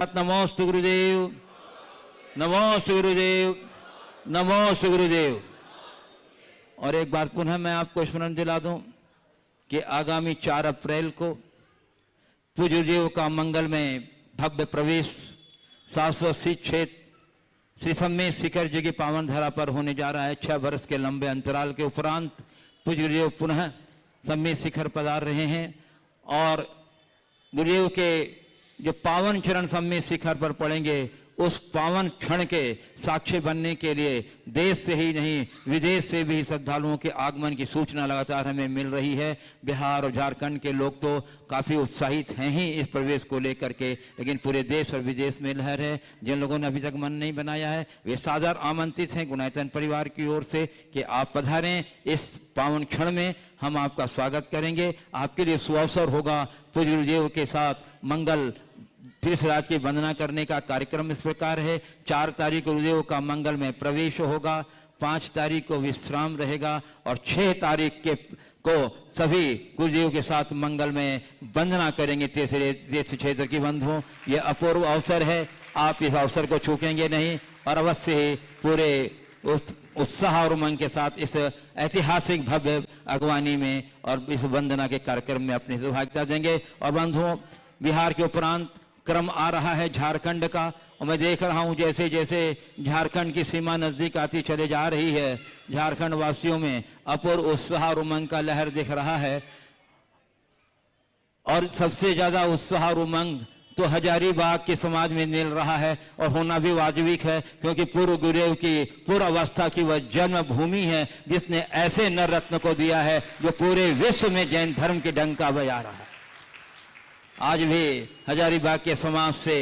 नमोस्तु गुरुदेव, नमोस्तु गुरुदेव, नमोस्तु गुरुदेव। और एक बात पुनः मैं आपको स्मरण दिला दूं कि आगामी 4 अप्रैल को पूज्य गुरुदेव का मंगल में भव्य प्रवेश 780 क्षेत्र श्री सम्मेद शिखर जी की पावन धरा पर होने जा रहा है। 6 वर्ष के लंबे अंतराल के उपरांत पूज्य गुरुदेव पुनः सम्मेद शिखर पधार रहे हैं और गुरुदेव के जो पावन चरण सम्मेद शिखर पर पड़ेंगे, उस पावन क्षण के साक्षी बनने के लिए देश से ही नहीं विदेश से भी श्रद्धालुओं के आगमन की सूचना लगातार हमें मिल रही है। बिहार और झारखंड के लोग तो काफ़ी उत्साहित हैं ही इस प्रवेश को लेकर के, लेकिन पूरे देश और विदेश में लहर है। जिन लोगों ने अभी तक मन नहीं बनाया है वे सादर आमंत्रित हैं गुणायतन परिवार की ओर से कि आप पधारें। इस पावन क्षण में हम आपका स्वागत करेंगे। आपके लिए सुअवसर होगा पूज्य गुरुदेव के साथ मंगल तीर्थराज की वंदना करने का कार्यक्रम इस प्रकार है। 4 तारीख को गुरुदेव का मंगल में प्रवेश होगा, 5 तारीख को विश्राम रहेगा और 6 तारीख को सभी गुरुदेव के साथ मंगल में वंदना करेंगे तीर्थ क्षेत्र की बंधुओं। ये अपूर्व अवसर है, आप इस अवसर को चूकेंगे नहीं और अवश्य ही पूरे उत्साह और उमंग के साथ इस ऐतिहासिक भव्य अगवानी में और इस वंदना के कार्यक्रम में अपनी सहभागिता देंगे। और बंधुओं, बिहार के उपरांत क्रम आ रहा है झारखंड का और मैं देख रहा हूं जैसे जैसे झारखंड की सीमा नजदीक आती चले जा रही है, झारखंड वासियों में अपूर्व उत्साह और उमंग का लहर दिख रहा है। और सबसे ज्यादा उत्साह और उमंग तो हजारीबाग के समाज में मिल रहा है और होना भी वाजिबिक है, क्योंकि पूर्व गुरुदेव की पूर्व अवस्था की वह जन्मभूमि है जिसने ऐसे नर रत्न को दिया है जो पूरे विश्व में जैन धर्म के डंका बजा रहा है। आज भी हजारीबाग के समाज से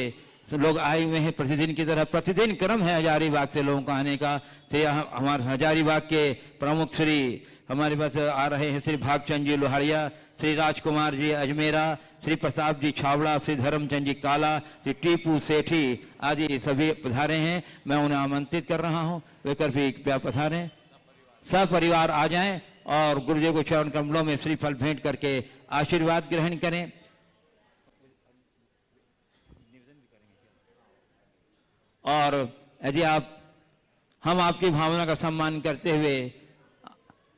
लोग आए हुए हैं, प्रतिदिन की तरह प्रतिदिन क्रम है हजारीबाग से लोगों का आने का। तो हमारे हजारीबाग के प्रमुख श्री हमारे पास आ रहे हैं श्री भागचंद जी लोहाड़िया, श्री राजकुमार जी अजमेरा, श्री प्रसाद जी छावड़ा, श्री धर्मचंद जी काला, श्री टीपू सेठी आदि सभी पधारे हैं। मैं उन्हें आमंत्रित कर रहा हूँ, वे भी पधारें, सब परिवार आ जाएं और गुरुदेव को चरण कमलों में श्रीफल भेंट करके आशीर्वाद ग्रहण करें। और यदि हम आपकी भावना का सम्मान करते हुए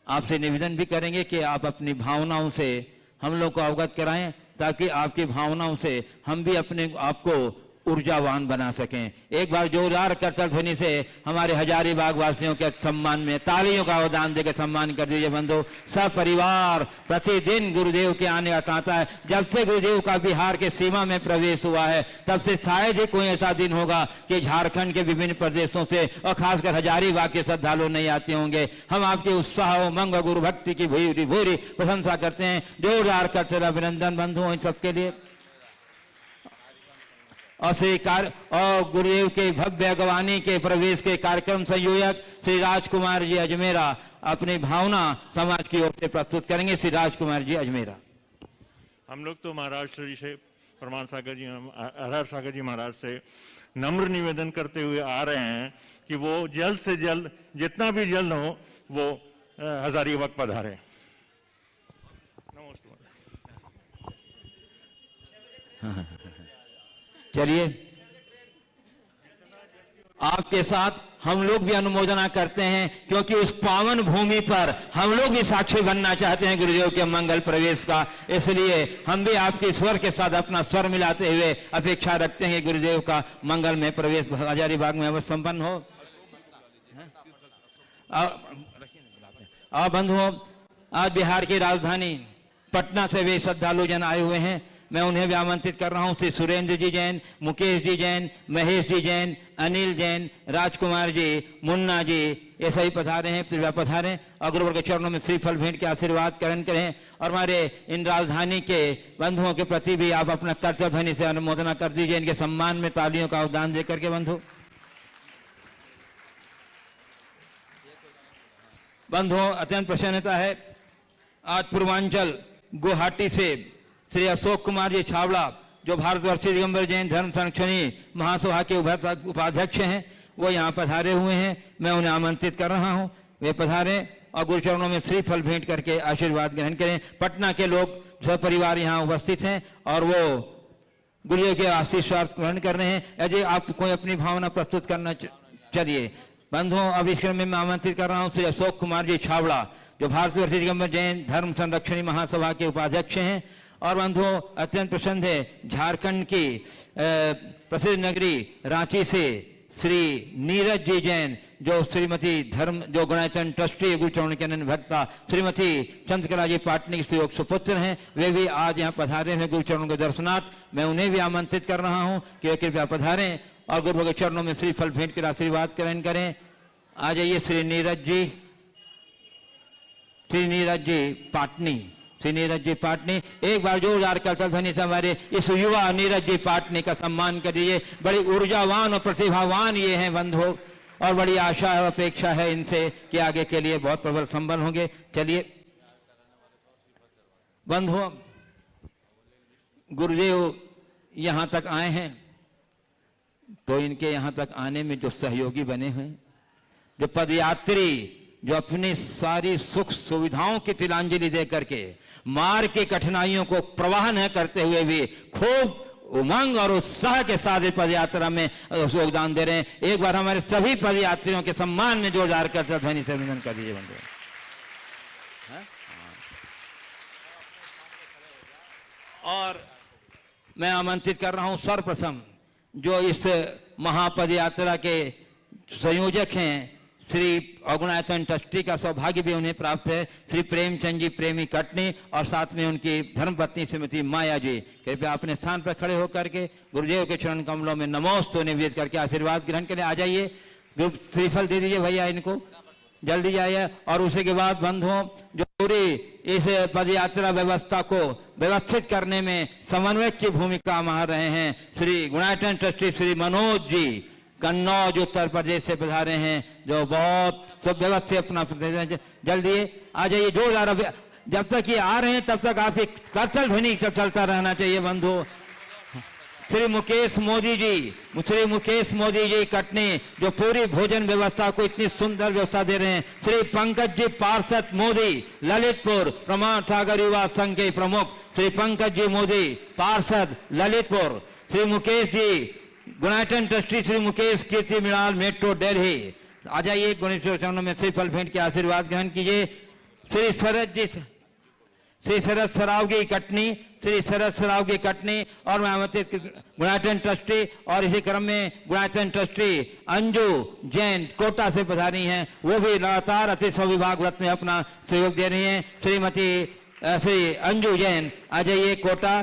आपसे निवेदन भी करेंगे कि आप अपनी भावनाओं से हम लोग को अवगत कराएं, ताकि आपकी भावनाओं से हम भी अपने आप को ऊर्जावान बना सकें। एक बार जोरदार करतल ध्वनि से हमारे हजारीबाग वासियों के सम्मान में तालियों का आवाज़ देकर सम्मान कर दीजिए। बंधु, सब परिवार प्रतिदिन गुरुदेव के आने का तांता है। जब से गुरुदेव का बिहार के सीमा में प्रवेश हुआ है तब से शायद ही कोई ऐसा दिन होगा कि झारखंड के विभिन्न प्रदेशों से और खासकर हजारीबाग के श्रद्धालु नहीं आते होंगे। हम आपके उत्साह उमंग और गुरु भक्ति की भूरी भूरी प्रशंसा करते हैं। जोरदार करतल अभिनंदन बंधुओं इन सबके लिए। और और गुरुदेव के भव्य अगवानी के प्रवेश के कार्यक्रम संयोजक श्री राजकुमार जी अजमेरा अपनी भावना समाज की ओर से प्रस्तुत करेंगे। श्री राजकुमार जी अजमेरा। हम लोग तो महाराष्ट्र जी से परमान सागर जी आधार सागर जी महाराज से नम्र निवेदन करते हुए आ रहे हैं कि वो जल्द से जल्द जितना भी जल्द हो वो हजारीबाग पधारें। चलिए, आपके साथ हम लोग भी अनुमोदना करते हैं, क्योंकि उस पावन भूमि पर हम लोग भी साक्षी बनना चाहते हैं गुरुदेव के मंगल प्रवेश का। इसलिए हम भी आपके स्वर के साथ अपना स्वर मिलाते हुए अपेक्षा रखते हैं गुरुदेव का मंगल में प्रवेश हजारीबाग में अवश्य संपन्न हो। और बंधुओं, आज बिहार की राजधानी पटना से वे श्रद्धालु जन आए हुए हैं। मैं उन्हें भी आमंत्रित कर रहा हूं। श्री सुरेंद्र जी जैन, मुकेश जी जैन, महेश जी जैन, अनिल जैन, राजकुमार जी, मुन्ना जी, ये सही पधारे हैं, पधारें और गुरुवर के चरणों में श्रीफल भेंट के आशीर्वाद ग्रहण करें। और हमारे इन राजधानी के बंधुओं के प्रति भी आप अपना कर्तव्य ध्वनि से अनुमोदना कर दीजिए, इनके सम्मान में तालियों का आह्वान देकर के। बंधुओं, अत्यंत प्रसन्नता है, आज पूर्वांचल गुवाहाटी से श्री अशोक कुमार जी छावड़ा, जो भारतवर्षीय दिगंबर जैन धर्म संरक्षणी महासभा के उपाध्यक्ष हैं, वो यहाँ पधारे हुए हैं। मैं उन्हें आमंत्रित कर रहा हूँ, वे पधारें और गुरुचरणों में श्रीफल भेंट करके आशीर्वाद ग्रहण करें। पटना के लोग सपरिवार यहाँ उपस्थित हैं और वो गुरुदेव के आशीर्वाद ग्रहण कर रहे हैं। यदि आप कोई अपनी भावना प्रस्तुत करना चलिए बंधुओं। अब इस क्रम में मैं आमंत्रित कर रहा हूं श्री अशोक कुमार जी छावड़ा, जो भारतीय दिगंबर जैन धर्म संरक्षणी महासभा के उपाध्यक्ष हैं। और बंधुओं अत्यंत प्रसन्न है झारखंड की प्रसिद्ध नगरी रांची से श्री नीरज जी जैन, जो श्रीमती धर्म जो गुणायतन ट्रस्टी गुरुचरण के अनन्य भक्ता श्रीमती चंद्रकला जी पाटनी के सुयोग सुपुत्र हैं, वे भी आज यहाँ पधारे हैं गुरुचरणों के दर्शनार्थ। मैं उन्हें भी आमंत्रित कर रहा हूँ कि वे कृपया पधारें और गुरु के चरणों में श्रीफल भेंट कर आशीर्वाद ग्रहण करें। आ जाइए श्री नीरज जी पाटनी, श्री नीरज जी पाटनी। एक बार जोरदार करतल ध्वनि से हमारे इस युवा नीरज जी पाटनी का सम्मान करिए। बड़ी ऊर्जावान और प्रतिभावान ये हैं बंधु, और बड़ी आशा और अपेक्षा है इनसे कि आगे के लिए बहुत प्रबल संबल होंगे। चलिए बंधुओं, गुरुदेव यहाँ तक आए हैं तो इनके यहाँ तक आने में जो सहयोगी बने हुए, जो पदयात्री, जो अपनी सारी सुख सुविधाओं की तिलांजलि दे करके मार्ग की कठिनाइयों को प्रवाह न करते हुए भी खूब उमंग और उत्साह के साथ पदयात्रा में योगदान दे रहे हैं। एक बार हमारे सभी पदयात्रियों के सम्मान में जोरदार करते ध्वनि से अभिनंदन कर दीजिए बंधु। और मैं आमंत्रित कर रहा हूं सर्वप्रथम जो इस महापदयात्रा के संयोजक हैं, श्री अगुणायतन ट्रस्टी का सौभाग्य भी उन्हें प्राप्त है, श्री प्रेमचंद जी प्रेमी कटनी, और साथ में उनकी धर्मपत्नी श्रीमती माया जी। कृपया अपने स्थान पर खड़े होकर के गुरुदेव के चरण कमलों में नमोस्तु निवेदित करके आशीर्वाद ग्रहण करें। आ जाइए, श्रीफल दे दीजिए भैया इनको, जल्दी जाइए। और उसी के बाद बंधुओं, जो पूरी इस पदयात्रा व्यवस्था को व्यवस्थित करने में समन्वयक की भूमिका मा रहे हैं, श्री गुणायतन ट्रस्टी श्री मनोज जी कन्नौज उत्तर प्रदेश से पधारे हैं, जो बहुत सुव्यवस्थित अपना जल्दी आ जाइए जोरदार। जब तक ये आ रहे हैं तब तक आपकी करतल ध्वनि चलता रहना चाहिए बंधु। श्री मुकेश मोदी जी कटनी, जो पूरी भोजन व्यवस्था को इतनी सुंदर व्यवस्था दे रहे हैं। श्री पंकज जी पार्षद मोदी ललितपुर, प्रमाण सागर युवा संघ के प्रमुख श्री पंकज जी मोदी पार्षद ललितपुर। श्री मुकेश जी गुणायतन ट्रस्टी श्री मुकेश कीर्ति मिलाल मेट्रो दिल्ली। आ जाइए गणेश चरणों में श्रीफल भेंट के आशीर्वाद ग्रहण कीजिए। श्री शरद सरावगी कटनी, और मैं आमंत्रित गुणायतन ट्रस्टी और इसी क्रम में गुणायतन ट्रस्टी अंजू जैन कोटा से पधारी हैं, वो भी लगातार अतिथि विभाग व्रत में अपना सहयोग दे रही हैं। श्री अंजू जैन आ जाइए कोटा।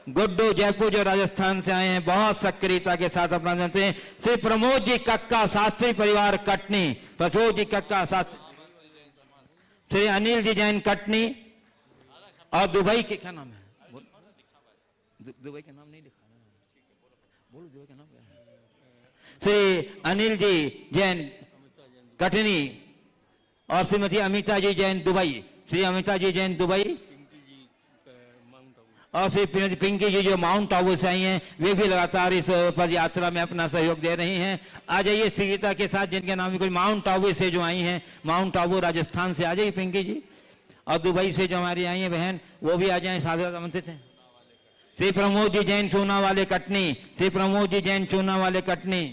गुड्डू जयपुर जो राजस्थान से आए हैं, बहुत सक्रियता के साथ अपना जानते हैं। श्री प्रमोद जी कक्का शास्त्री परिवार कटनी, प्रमोद जी कक्का शास्त्री। श्री अनिल जी जैन कटनी, और दुबई के क्या नाम है? दुबई का नाम नहीं लिखा, बोलो दुबई का नाम क्या है? श्री अनिल जी जैन कटनी और श्रीमती अमिता जी जैन दुबई। श्री अमिता जी जैन दुबई और श्री पिंकी जी जो माउंट आबू से आई हैं, वे भी लगातार इस पद यात्रा में अपना सहयोग दे रही हैं। आ जाइए सीता के साथ, जिनके नाम कोई माउंट आबू से जो आई हैं, माउंट आबू राजस्थान से आ जाइए पिंकी जी, और दुबई से जो हमारी आई हैं बहन, वो भी आ जाए, सादर आमंत्रित हैं। श्री प्रमोद जी जैन चूना वाले कटनी, श्री प्रमोद जी जैन चूना वाले कटनी।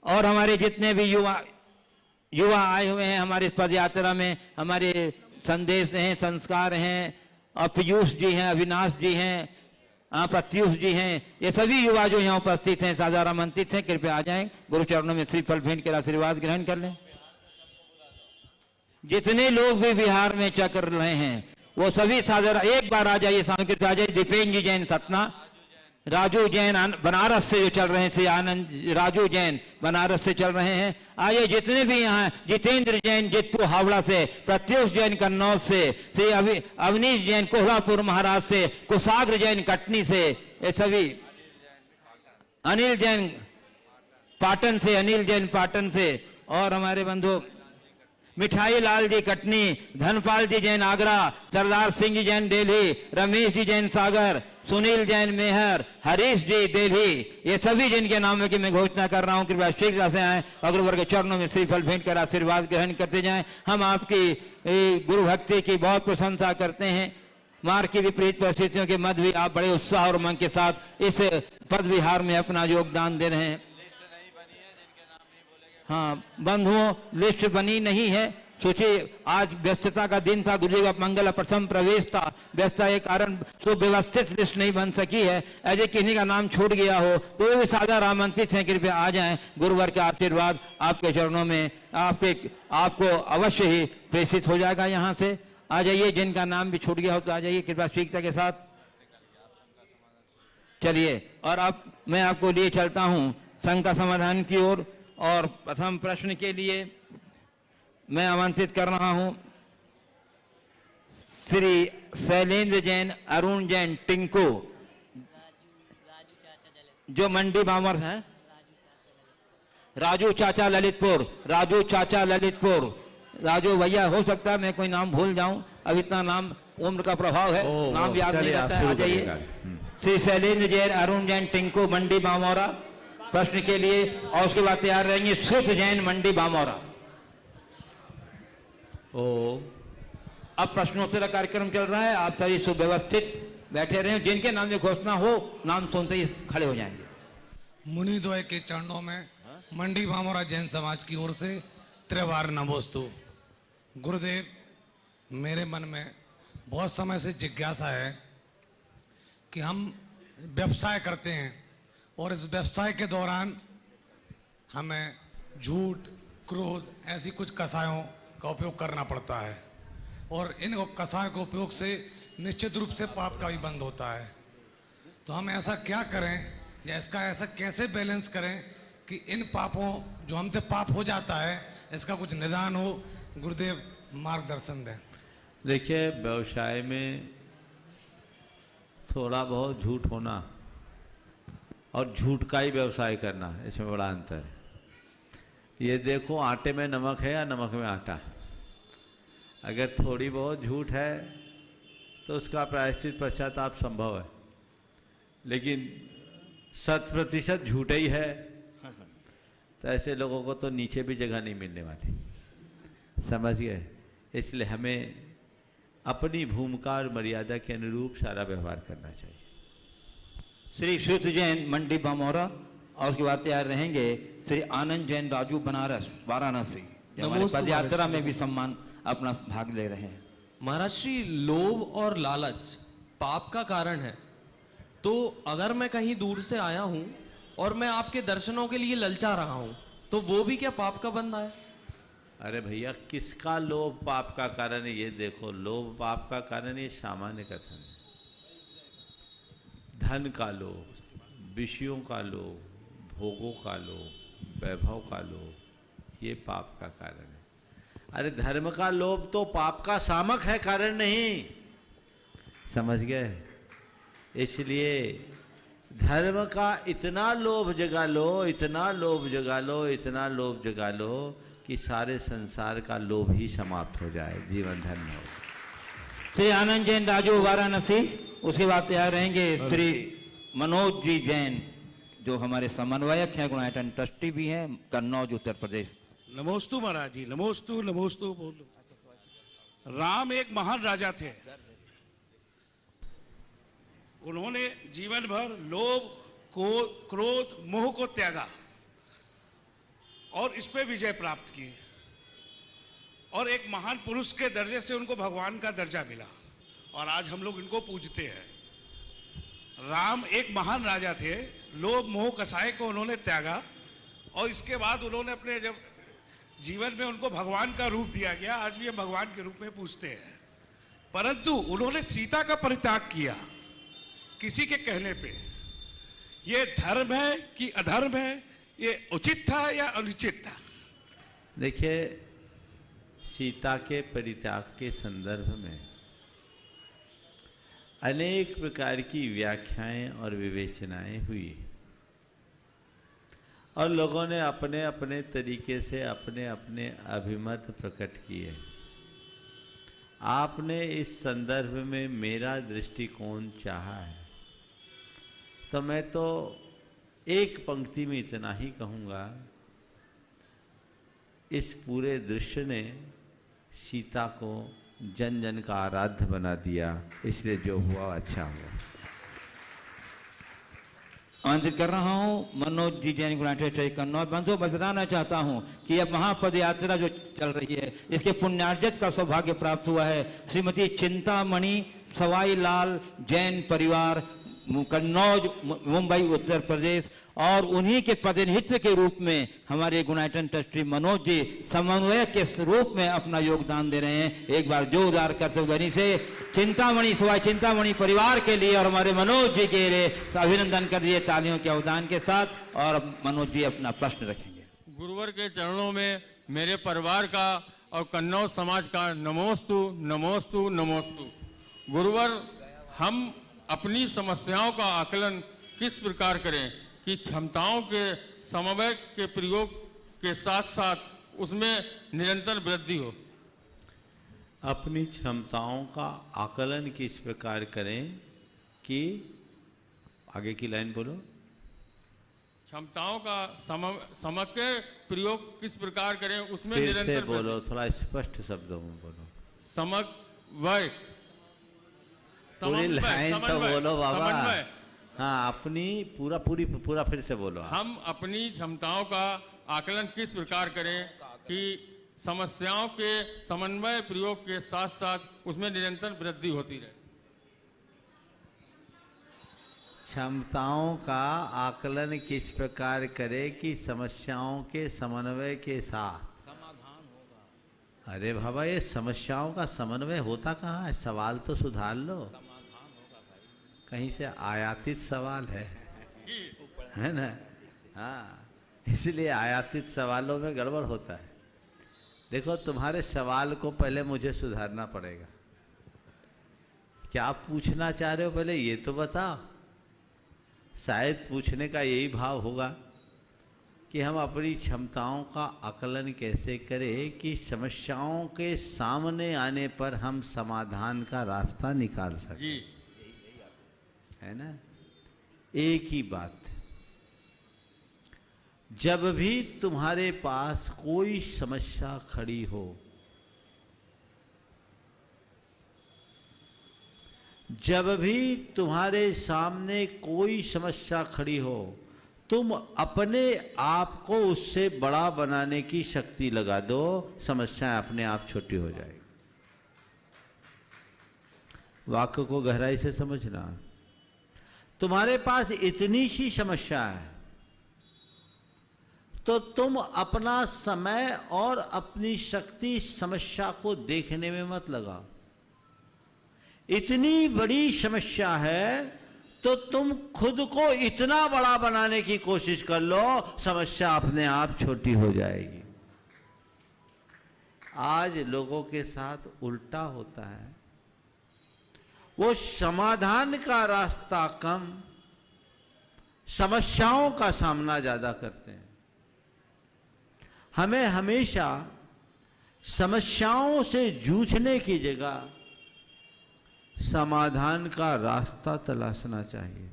और हमारे जितने भी युवा आए हुए हैं हमारे इस पद यात्रा में, हमारे संदेश हैं, संस्कार हैं, और पीयूष जी हैं, अविनाश जी हैं, प्रत्युष जी हैं, ये सभी युवा जो यहाँ उपस्थित हैं सादर आमंत्रित हैं। कृपया आ जाएं, गुरु चरणों में श्रीफल भेंट कर आशीर्वाद ग्रहण कर लें। जितने लोग भी बिहार में चक्र रहे हैं वो सभी सादर एक बार आ जाइए, सामने आ जाइए। दीपेंद्र जी जैन सतना, राजू जैन बनारस से जो चल रहे हैं, श्री आनंद राजू जैन बनारस से चल रहे हैं। आइए जितने भी यहाँ, जितेंद्र जैन जित्तू हावड़ा से, प्रत्युष जैन कन्नौज से, श्री अवनीश जैन कोल्हापुर महाराष्ट्र से, कुशाग्र जैन कटनी से, ये सभी, अनिल जैन पाटन से, और हमारे बंधु मिठाई लाल जी कटनी, धनपाल जी जैन आगरा, सरदार सिंह जी जैन दिल्ली, रमेश जी जैन सागर, सुनील जैन मेहर, हरीश जी दिल्ली, ये सभी जिनके नाम की मैं घोषणा कर रहा हूं, कृपया शीघ्र से आए और गुरुवर के चरणों में श्रीफल भेंट कर आशीर्वाद ग्रहण करते जाएं। हम आपकी गुरु भक्ति की बहुत प्रशंसा करते हैं। मार्ग की विपरीत परिस्थितियों के मध्य भी आप बड़े उत्साह और उमंग के साथ इस पद विहार में अपना योगदान दे रहे हैं। हाँ बंधुओं, लिस्ट बनी नहीं है, सोचिए आज व्यस्तता का दिन था, गुरु जी का मंगल प्रथम प्रवेश था, व्यस्तता के कारण सुव्यवस्थित लिस्ट नहीं बन सकी है। ऐसे किसी का नाम छूट गया हो तो वे भी सादर आमंत्रित हैं, कृपया आ जाएं। गुरुवर के आशीर्वाद आपके चरणों में आपको अवश्य ही प्रेषित हो जाएगा। यहाँ से आ जाइए, जिनका नाम भी छूट गया हो तो आ जाइए कृपया शीघ्रता के साथ। चलिए, और अब मैं आपको लिए चलता हूं संघ का समाधान की ओर। और प्रथम प्रश्न के लिए मैं आमंत्रित कर रहा हूं श्री शैलेंद्र जैन, अरुण जैन, टिंकू, जो मंडी बामर हैं, राजू चाचा ललितपुर, राजू चाचा ललितपुर, राजू भैया, हो सकता है मैं कोई नाम भूल जाऊं, अब इतना नाम उम्र का प्रभाव है, नाम याद नहीं रहता है। आ जाइए श्री शैलेंद्र जैन, अरुण जैन, टिंकू, मंडी बामौरा प्रश्न के लिए। और उसके बाद तैयार रहेंगे सुध जैन, मंडी बामौरा। अब प्रश्नोत्तर कार्यक्रम चल रहा है, आप सभी सुव्यवस्थित बैठे रहे, जिनके नाम में घोषणा हो नाम सुनते ही खड़े हो जाएंगे। मुनिद्वय के चरणों में मंडी बामौरा जैन समाज की ओर से त्रिवार नमोस्तु। गुरुदेव, मेरे मन में बहुत समय से जिज्ञासा है कि हम व्यवसाय करते हैं और इस व्यवसाय के दौरान हमें झूठ, क्रोध, ऐसी कुछ कसायों का उपयोग करना पड़ता है और इन कसायों के उपयोग से निश्चित रूप से पाप का भी बंद होता है। तो हम ऐसा क्या करें या इसका ऐसा कैसे बैलेंस करें कि इन पापों, जो हमसे पाप हो जाता है, इसका कुछ निदान हो। गुरुदेव मार्गदर्शन दें। देखिए, व्यवसाय में थोड़ा बहुत झूठ होना और झूठ का ही व्यवसाय करना, इसमें बड़ा अंतर है। ये देखो, आटे में नमक है या नमक में आटा। अगर थोड़ी बहुत झूठ है तो उसका प्रायश्चित पश्चाताप संभव है, लेकिन 100% झूठ ही है तो ऐसे लोगों को तो नीचे भी जगह नहीं मिलने वाली, समझ गए। इसलिए हमें अपनी भूमिका और मर्यादा के अनुरूप सारा व्यवहार करना चाहिए। श्री सुध जैन, मंडी बामौरा, और उसके बाद तैयार रहेंगे श्री आनंद जैन, राजू बनारस, वाराणसी, जो हमारे पदयात्रा में भी सम्मान अपना भाग ले रहे हैं। महाराज श्री, लोभ और लालच पाप का कारण है, तो अगर मैं कहीं दूर से आया हूं और मैं आपके दर्शनों के लिए ललचा रहा हूं तो वो भी क्या पाप का बंधा है? अरे भैया, किसका लोभ पाप का कारण है ये देखो। लोभ पाप का कारण ये सामान्य कथन है। धन का लोभ, विषयों का लोभ, भोगों का लोभ, वैभव का लोभ, ये पाप का कारण है। अरे धर्म का लोभ तो पाप का सामक है, कारण नहीं, समझ गए। इसलिए धर्म का इतना लोभ जगा लो, इतना लोभ जगा लो, इतना लोभ जगा लो कि सारे संसार का लोभ ही समाप्त हो जाए, जीवन धन्य हो। श्री आनंद जैन, राजू, वाराणसी। उसके बाद तैयार रहेंगे श्री मनोज जी जैन, जो हमारे समन्वयक हैं, गुणायतन ट्रस्टी भी हैं, कन्नौज, उत्तर प्रदेश। नमोस्तु महाराज जी, नमोस्तु नमोस्तु। बोलो। राम एक महान राजा थे। उन्होंने जीवन भर लोभ को, क्रोध, मोह को त्यागा और इस पे विजय प्राप्त की और एक महान पुरुष के दर्जे से उनको भगवान का दर्जा मिला और आज हम लोग इनको पूजते हैं। राम एक महान राजा थे, लोभ मोह कसाय को उन्होंने त्यागा और इसके बाद उन्होंने अपने जब जीवन में उनको भगवान का रूप दिया गया, आज भी हम भगवान के रूप में पूजते हैं। परंतु उन्होंने सीता का परित्याग किया किसी के कहने पे। ये धर्म है कि अधर्म है, ये उचित था या अनुचित था? देखिए, सीता के परित्याग के संदर्भ में अनेक प्रकार की व्याख्याएं और विवेचनाएं हुई और लोगों ने अपने अपने तरीके से अपने अपने अभिमत प्रकट किए। आपने इस संदर्भ में मेरा दृष्टिकोण चाहा है, तो मैं तो एक पंक्ति में इतना ही कहूँगा, इस पूरे दृश्य ने सीता को जन जन का आराध्य बना दिया, इसलिए जो हुआ अच्छा हुआ। आमंत्रित कर रहा हूं मनोज जी जैन यूनाइटेड स्टेट कन्नौज। बंधुओं, मैं बताना चाहता हूं कि अब महापद यात्रा जो चल रही है, इसके पुण्यार्जित का सौभाग्य प्राप्त हुआ है। श्रीमती चिंतामणि सवाई लाल जैन परिवार, कन्नौज, मुंबई, उत्तर प्रदेश, और उन्हीं के प्रतिनिधित्व के रूप में हमारे गुणायतन ट्रस्टी मनोज जी समन्वय के रूप में अपना योगदान दे रहे हैं। एक बार जोरदार कर्तव्यनी से चिंतामणि सवाई चिंतामणि परिवार के लिए और हमारे मनोज जी के लिए अभिनंदन कर दिए तालियों के अवदान के साथ। और मनोज जी अपना प्रश्न रखेंगे। गुरुवर के चरणों में मेरे परिवार का और कन्नौज समाज का नमोस्तु नमोस्तु नमोस्तु। गुरुवर, हम अपनी समस्याओं का आकलन किस प्रकार करें कि क्षमताओं के समन्वय के प्रयोग के साथ साथ उसमें निरंतर वृद्धि हो। अपनी क्षमताओं का आकलन किस प्रकार करें कि, आगे की लाइन बोलो। क्षमताओं का समग्र प्रयोग किस प्रकार करें उसमें फिर निरंतर से बोलो, थोड़ा स्पष्ट शब्दों में बोलो। समन्वय, पूरी लाइन तो समन्वय, बोलो बाबा। समन्वय। हाँ, अपनी पूरा फिर से बोलो। हम अपनी क्षमताओं का आकलन किस प्रकार करें कि समस्याओं के समन्वय प्रयोग के साथ साथ उसमें निरंतर वृद्धि होती रहे। क्षमताओं का आकलन किस प्रकार करे कि समस्याओं के समन्वय के साथ समाधान होगा। अरे बाबा, ये समस्याओं का समन्वय होता कहाँ है? सवाल तो सुधार लो। कहीं से आयातित सवाल है ना? हाँ, इसलिए आयातित सवालों में गड़बड़ होता है। देखो, तुम्हारे सवाल को पहले मुझे सुधारना पड़ेगा। क्या आप पूछना चाह रहे हो, पहले ये तो बताओ। शायद पूछने का यही भाव होगा कि हम अपनी क्षमताओं का आकलन कैसे करें कि समस्याओं के सामने आने पर हम समाधान का रास्ता निकाल सकें। जी, है ना? एक ही बात, जब भी तुम्हारे पास कोई समस्या खड़ी हो, जब भी तुम्हारे सामने कोई समस्या खड़ी हो, तुम अपने आप को उससे बड़ा बनाने की शक्ति लगा दो, समस्या अपने आप छोटी हो जाएगी। वाक्य को गहराई से समझना। तुम्हारे पास इतनी सी समस्या है तो तुम अपना समय और अपनी शक्ति समस्या को देखने में मत लगाओ। इतनी बड़ी समस्या है तो तुम खुद को इतना बड़ा बनाने की कोशिश कर लो, समस्या अपने आप छोटी हो जाएगी। आज लोगों के साथ उल्टा होता है, वो समाधान का रास्ता कम, समस्याओं का सामना ज्यादा करते हैं। हमें हमेशा समस्याओं से जूझने की जगह समाधान का रास्ता तलाशना चाहिए।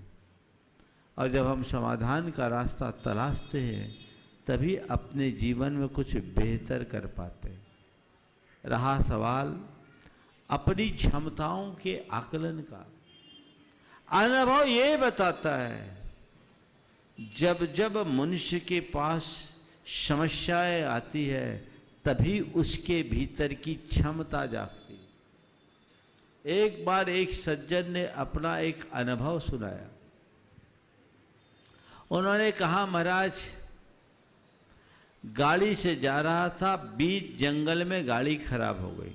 और जब हम समाधान का रास्ता तलाशते हैं तभी अपने जीवन में कुछ बेहतर कर पाते हैं। रहा सवाल अपनी क्षमताओं के आकलन का, अनुभव ये बताता है जब जब मनुष्य के पास समस्याएं आती है तभी उसके भीतर की क्षमता जागती। एक बार एक सज्जन ने अपना एक अनुभव सुनाया। उन्होंने कहा, महाराज गाड़ी से जा रहा था, बीच जंगल में गाड़ी खराब हो गई।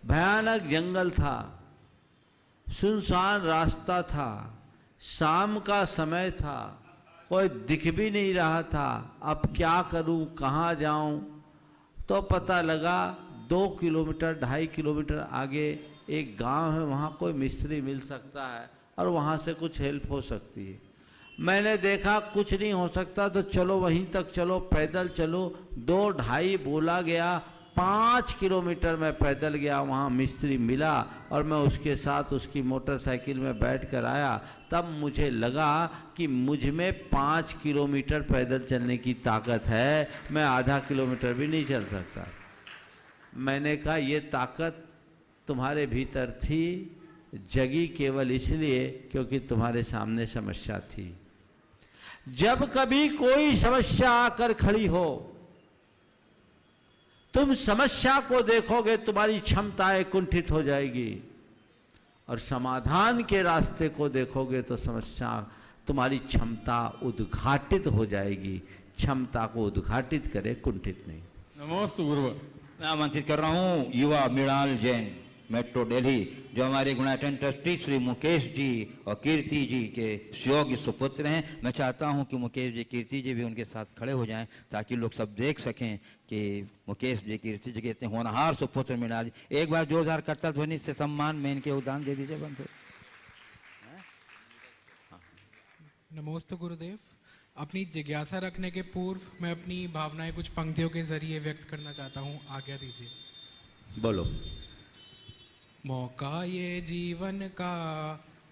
भयानक जंगल था, सुनसान रास्ता था, शाम का समय था, कोई दिख भी नहीं रहा था। अब क्या करूं, कहाँ जाऊं? तो पता लगा 2 किलोमीटर 2.5 किलोमीटर आगे एक गांव है, वहाँ कोई मिस्त्री मिल सकता है और वहाँ से कुछ हेल्प हो सकती है। मैंने देखा कुछ नहीं हो सकता तो चलो वहीं तक चलो, पैदल चलो। 2-2.5 बोला गया, 5 किलोमीटर मैं पैदल गया, वहाँ मिस्त्री मिला और मैं उसके साथ उसकी मोटरसाइकिल में बैठ कर आया। तब मुझे लगा कि मुझ में 5 किलोमीटर पैदल चलने की ताकत है, मैं आधा किलोमीटर भी नहीं चल सकता। मैंने कहा ये ताकत तुम्हारे भीतर थी, जगी केवल इसलिए क्योंकि तुम्हारे सामने समस्या थी। जब कभी कोई समस्या आकर खड़ी हो, तुम समस्या को देखोगे, तुम्हारी क्षमताएं कुंठित हो जाएगी, और समाधान के रास्ते को देखोगे तो समस्या, तुम्हारी क्षमता उद्घाटित हो जाएगी। क्षमता को उद्घाटित करे, कुंठित नहीं। नमोस्तु गुरुवर। मैं आमंत्रित कर रहा हूँ युवा मृणाल जैन, मेट्रो दिल्ली, जो हमारे गुणायतन ट्रस्टी श्री मुकेश जी और कीर्ति जी के सुयोग्य सुपुत्र हैं। मैं चाहता हूं कि मुकेश जी, कीर्ति जी भी उनके साथ खड़े हो जाएं ताकि लोग सब देख सकें कि मुकेश जी, कीर्ति जी के इतने होनहार सुपुत्र मृणाल जी। एक बार जोरदार करताल ध्वनि से सम्मान में इनके उदाहरण दे दीजिए बंधु। नमोस्तु गुरुदेव। अपनी जिज्ञासा रखने के पूर्व मैं अपनी भावनाएं कुछ पंक्तियों के जरिए व्यक्त करना चाहता हूँ, आज्ञा दीजिए। बोलो। मौका ये जीवन का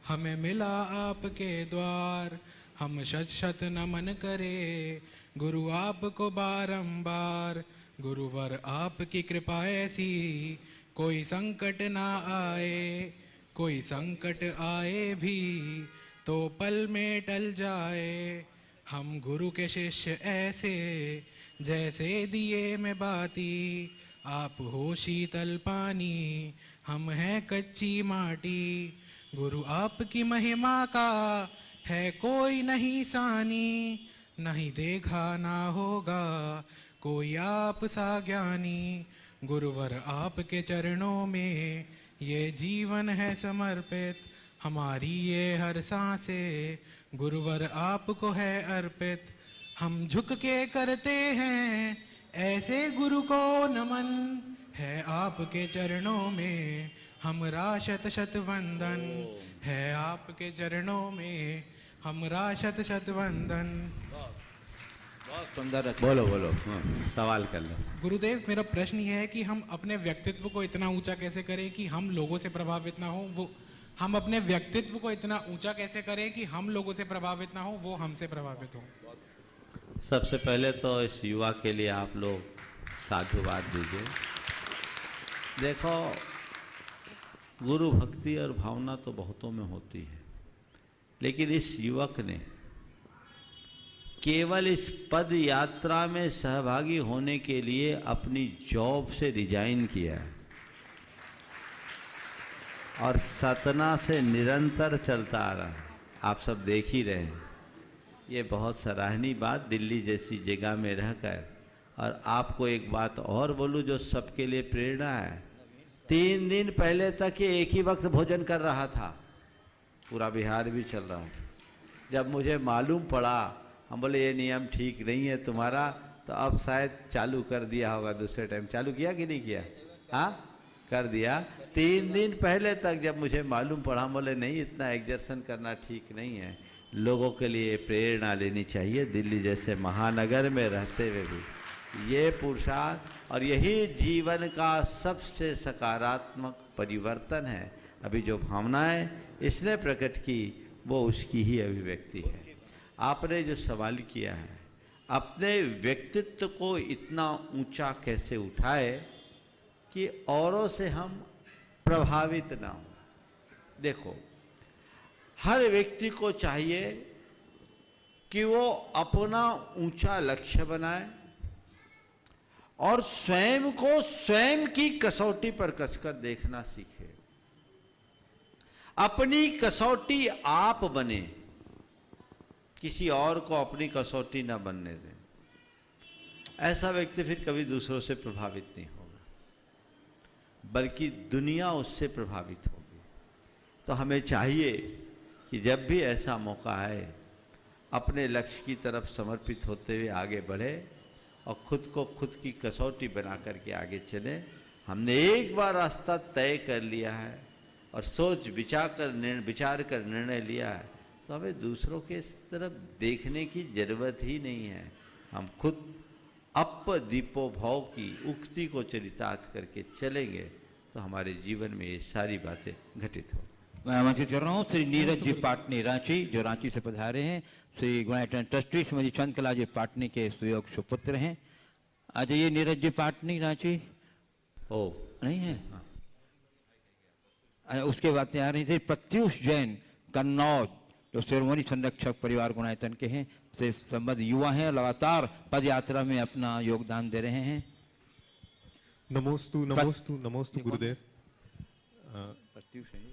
हमें मिला आपके द्वार, हम शत शत नमन करे गुरु आपको बारंबार। गुरुवर आपकी कृपा ऐसी कोई संकट ना आए, कोई संकट आए भी तो पल में टल जाए। हम गुरु के शिष्य ऐसे जैसे दिए में बाती, आप हो शीतल पानी, हम हैं कच्ची माटी। गुरु आपकी महिमा का है कोई नहीं सानी, नहीं देखा ना होगा कोई आप सा ज्ञानी। गुरुवर आपके चरणों में ये जीवन है समर्पित, हमारी ये हर सांसें गुरुवर आपको है अर्पित। हम झुक के करते हैं ऐसे गुरु को नमन, है आपके चरणों में हमरा शत शत वंदन, है आपके चरणों में हमरा शत शत वंदन। बहुत सुंदर। बोलो बोलो, सवाल कर लो। गुरुदेव, मेरा प्रश्न यह है कि हम अपने व्यक्तित्व को इतना ऊंचा कैसे करें कि हम लोगों से प्रभावित ना हो, वो हम अपने व्यक्तित्व को इतना ऊंचा कैसे करें कि हम लोगों से प्रभावित ना हो, वो हमसे प्रभावित हो। सबसे पहले तो इस युवा के लिए आप लोग साधुवाद दीजिए। देखो, गुरु भक्ति और भावना तो बहुतों में होती है, लेकिन इस युवक ने केवल इस पद यात्रा में सहभागी होने के लिए अपनी जॉब से रिजाइन किया है और सतना से निरंतर चलता आ रहा है। आप सब देख ही रहे हैं। ये बहुत सराहनीय बात, दिल्ली जैसी जगह में रहकर। और आपको एक बात और बोलूं जो सबके लिए प्रेरणा है। 3 दिन पहले तक ये एक ही वक्त भोजन कर रहा था, पूरा बिहार भी चल रहा था। जब मुझे मालूम पड़ा, हम बोले ये नियम ठीक नहीं है तुम्हारा, तो अब शायद चालू कर दिया होगा। दूसरे टाइम चालू किया कि नहीं किया? हाँ, कर दिया। 3 दिन पहले तक जब मुझे मालूम पड़ा, हम बोले नहीं, इतना एग्जर्शन करना ठीक नहीं है। लोगों के लिए प्रेरणा लेनी चाहिए। दिल्ली जैसे महानगर में रहते हुए भी ये पुरुषार्थ और यही जीवन का सबसे सकारात्मक परिवर्तन है। अभी जो भावनाएं इसने प्रकट की वो उसकी ही अभिव्यक्ति है। आपने जो सवाल किया है, अपने व्यक्तित्व को इतना ऊंचा कैसे उठाए कि औरों से हम प्रभावित ना हो। देखो, हर व्यक्ति को चाहिए कि वो अपना ऊंचा लक्ष्य बनाए और स्वयं को स्वयं की कसौटी पर कसकर देखना सीखे। अपनी कसौटी आप बने, किसी और को अपनी कसौटी ना बनने दें। ऐसा व्यक्ति फिर कभी दूसरों से प्रभावित नहीं होगा, बल्कि दुनिया उससे प्रभावित होगी। तो हमें चाहिए कि जब भी ऐसा मौका आए, अपने लक्ष्य की तरफ समर्पित होते हुए आगे बढ़े और खुद को खुद की कसौटी बना करके आगे चले। हमने एक बार रास्ता तय कर लिया है और सोच विचार कर निर्णय लिया है, तो हमें दूसरों के तरफ देखने की जरूरत ही नहीं है। हम खुद अप दीपो भाव की उक्ति को चरितार्थ करके चलेंगे तो हमारे जीवन में ये सारी बातें घटित हो। मैं आमंत्रित कर रहा हूँ श्री नीरज जी पाटनी रांची, जो रांची से पधारे हैं। श्री गुणायतन ट्रस्टी श्रीमती चंद्रकला जी पाटनी के सुयोग सुपुत्र हैं। आ जाइए नीरज जी पाटनी रांची। ओ नहीं है? उसके बाद आ रही थी प्रत्युष जैन कन्नौज, जो शिरोमणि संरक्षक परिवार गुणायतन के हैं, से संबद्ध युवा हैं, लगातार पद यात्रा में अपना योगदान दे रहे हैं। नमोस्तु नमोस्तु नमोस्तु गुरुदेव।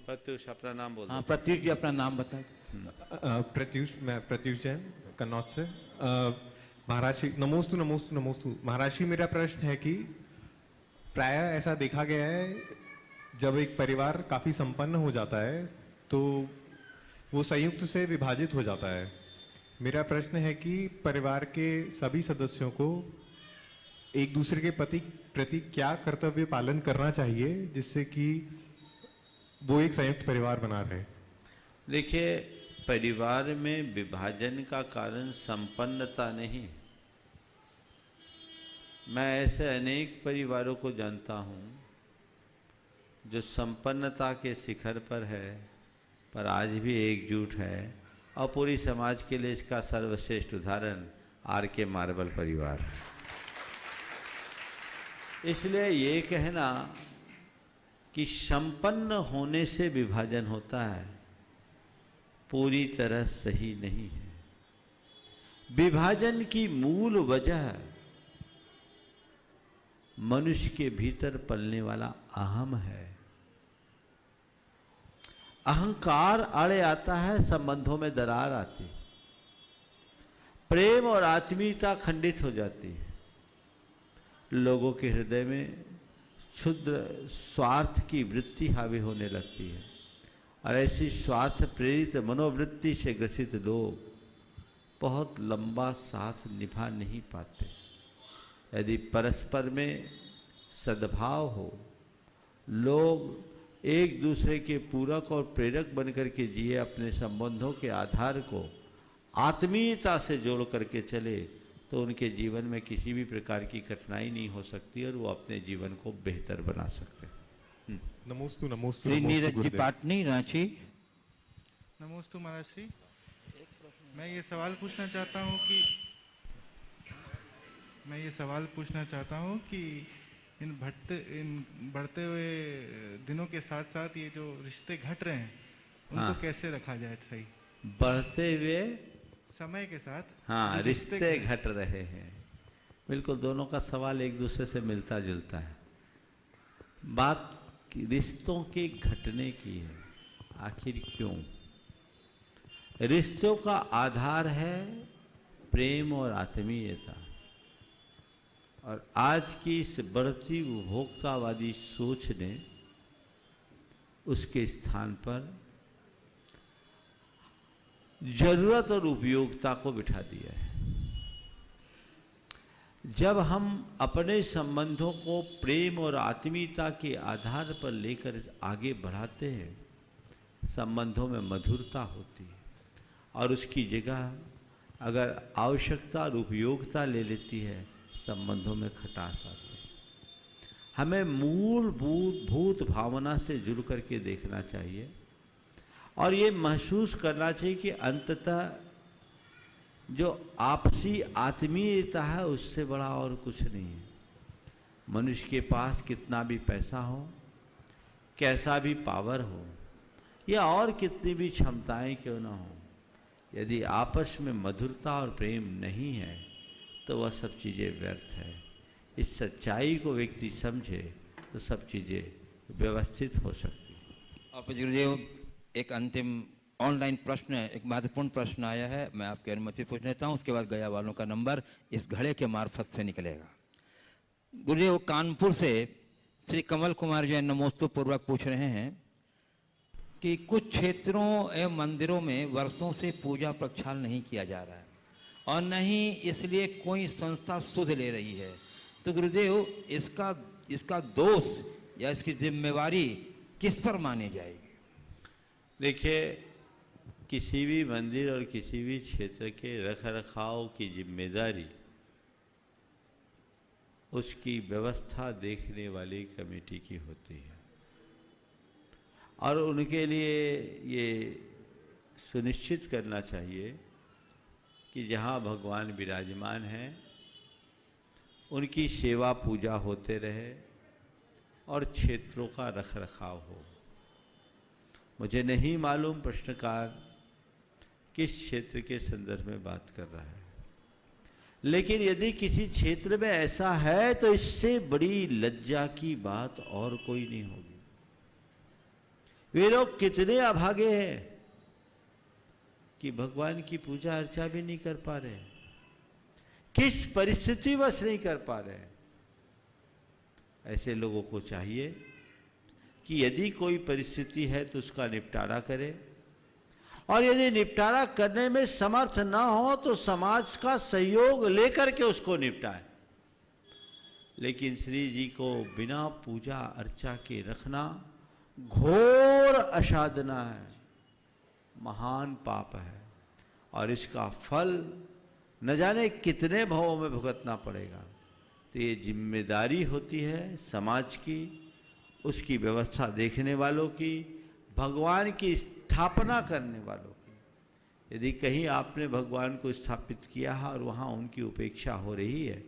प्रत्युष अपना नाम बोल। हाँ प्रत्युष जी अपना नाम बताए। प्रत्युष, मैं प्रत्युष जैन कन्नौज से। महाराज श्री नमोस्तु नमोस्तु नमोस्तु। महाराज श्री, मेरा प्रश्न है कि प्राय ऐसा देखा गया है जब एक परिवार काफी संपन्न हो जाता है तो वो संयुक्त से विभाजित हो जाता है। मेरा प्रश्न है कि परिवार के सभी सदस्यों को एक दूसरे के प्रति क्या कर्तव्य पालन करना चाहिए जिससे कि वो एक संयुक्त परिवार बना रहे। देखिए, परिवार में विभाजन का कारण संपन्नता नहीं। मैं ऐसे अनेक परिवारों को जानता हूँ जो संपन्नता के शिखर पर है पर आज भी एकजुट है, और पूरी समाज के लिए इसका सर्वश्रेष्ठ उदाहरण आर.के. मार्बल परिवार। इसलिए ये कहना कि संपन्न होने से विभाजन होता है पूरी तरह सही नहीं है। विभाजन की मूल वजह मनुष्य के भीतर पलने वाला अहम है। अहंकार अड़े आता है, संबंधों में दरार आती, प्रेम और आत्मीयता खंडित हो जाती है, लोगों के हृदय में क्षुद्र स्वार्थ की वृत्ति हावी होने लगती है, और ऐसी स्वार्थ प्रेरित मनोवृत्ति से ग्रसित लोग बहुत लंबा साथ निभा नहीं पाते। यदि परस्पर में सद्भाव हो, लोग एक दूसरे के पूरक और प्रेरक बनकर के जिए, अपने संबंधों के आधार को आत्मीयता से जोड़ करके चले, तो उनके जीवन में किसी भी प्रकार की कठिनाई नहीं हो सकती और वो अपने जीवन को बेहतर बना सकते हैं। नमोस्तु नमोस्तु। श्री नीरज जी पाटनी रांची। नमोस्तु महाराज श्री, मैं ये सवाल पूछना चाहता हूँ कि इन बढ़ते हुए दिनों के साथ साथ ये जो रिश्ते घट रहे हैं उनको कैसे रखा जाए सही? बढ़ते हुए समय के साथ हाँ रिश्ते घट रहे हैं। बिल्कुल, दोनों का सवाल एक दूसरे से मिलता जुलता है। बात रिश्तों के घटने की है। आखिर क्यों? रिश्तों का आधार है प्रेम और आत्मीयता, और आज की इस बढ़ती उपभोक्तावादी सोच ने उसके स्थान पर जरूरत और उपयोगिता को बिठा दिया है। जब हम अपने संबंधों को प्रेम और आत्मीयता के आधार पर लेकर आगे बढ़ाते हैं, संबंधों में मधुरता होती है, और उसकी जगह अगर आवश्यकता और उपयोगिता ले लेती है, संबंधों में खटास आती है। हमें मूलभूत भावना से जुड़ करके देखना चाहिए और ये महसूस करना चाहिए कि अंततः जो आपसी आत्मीयता है उससे बड़ा और कुछ नहीं है। मनुष्य के पास कितना भी पैसा हो, कैसा भी पावर हो, या और कितनी भी क्षमताएं क्यों ना हो, यदि आपस में मधुरता और प्रेम नहीं है तो वह सब चीज़ें व्यर्थ है। इस सच्चाई को व्यक्ति समझे तो सब चीज़ें व्यवस्थित हो सकती हैं। आप गुरुदेव, एक अंतिम ऑनलाइन प्रश्न है, एक महत्वपूर्ण प्रश्न आया है, मैं आपकी अनुमति पूछ लेता हूँ, उसके बाद गया वालों का नंबर इस घड़े के मार्फत से निकलेगा। गुरुदेव, कानपुर से श्री कमल कुमार जैन नमोस्तु पूर्वक पूछ रहे हैं कि कुछ क्षेत्रों एवं मंदिरों में वर्षों से पूजा प्रक्षाल नहीं किया जा रहा है और न ही इसलिए कोई संस्था सुध ले रही है, तो गुरुदेव इसका दोष या इसकी जिम्मेवारी किस पर मानी जाएगी? देखिए, किसी भी मंदिर और किसी भी क्षेत्र के रख रखाव की जिम्मेदारी उसकी व्यवस्था देखने वाली कमेटी की होती है और उनके लिए ये सुनिश्चित करना चाहिए कि जहाँ भगवान विराजमान हैं उनकी सेवा पूजा होते रहे और क्षेत्रों का रख रखाव हो। मुझे नहीं मालूम प्रश्नकार किस क्षेत्र के संदर्भ में बात कर रहा है, लेकिन यदि किसी क्षेत्र में ऐसा है तो इससे बड़ी लज्जा की बात और कोई नहीं होगी। वे लोग कितने अभागे हैं कि भगवान की पूजा अर्चा भी नहीं कर पा रहे, किस परिस्थितिवश नहीं कर पा रहे। ऐसे लोगों को चाहिए कि यदि कोई परिस्थिति है तो उसका निपटारा करे और यदि निपटारा करने में समर्थ ना हो तो समाज का सहयोग लेकर के उसको निपटाए। लेकिन श्री जी को बिना पूजा अर्चा के रखना घोर असाधना है, महान पाप है और इसका फल न जाने कितने भावों में भुगतना पड़ेगा। तो ये जिम्मेदारी होती है समाज की, उसकी व्यवस्था देखने वालों की, भगवान की स्थापना करने वालों की। यदि कहीं आपने भगवान को स्थापित किया है और वहाँ उनकी उपेक्षा हो रही है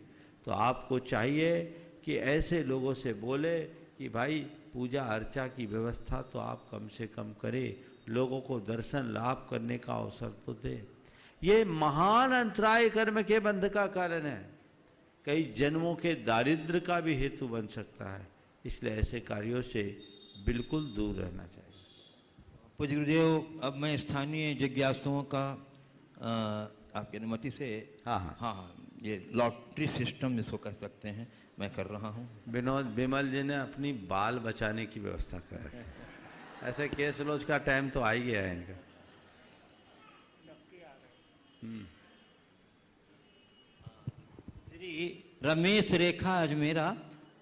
तो आपको चाहिए कि ऐसे लोगों से बोले कि भाई पूजा अर्चा की व्यवस्था तो आप कम से कम करें, लोगों को दर्शन लाभ करने का अवसर तो दे। ये महान अंतराय कर्म के बंध का कारण है, कई जन्मों के दारिद्र्य का भी हेतु बन सकता है, इसलिए ऐसे कार्यों से बिल्कुल दूर रहना चाहिए। पूज्य गुरुदेव, अब मैं स्थानीय जिज्ञासुओं का आपकी अनुमति से हाँ ये लॉटरी सिस्टम इसको कह सकते हैं, मैं कर रहा हूँ। विनोद विमल जी ने अपनी बाल बचाने की व्यवस्था कर रखी है। ऐसे केस लोज का टाइम तो आ ही गया है इनका। श्री रमेश रेखा अजमेरा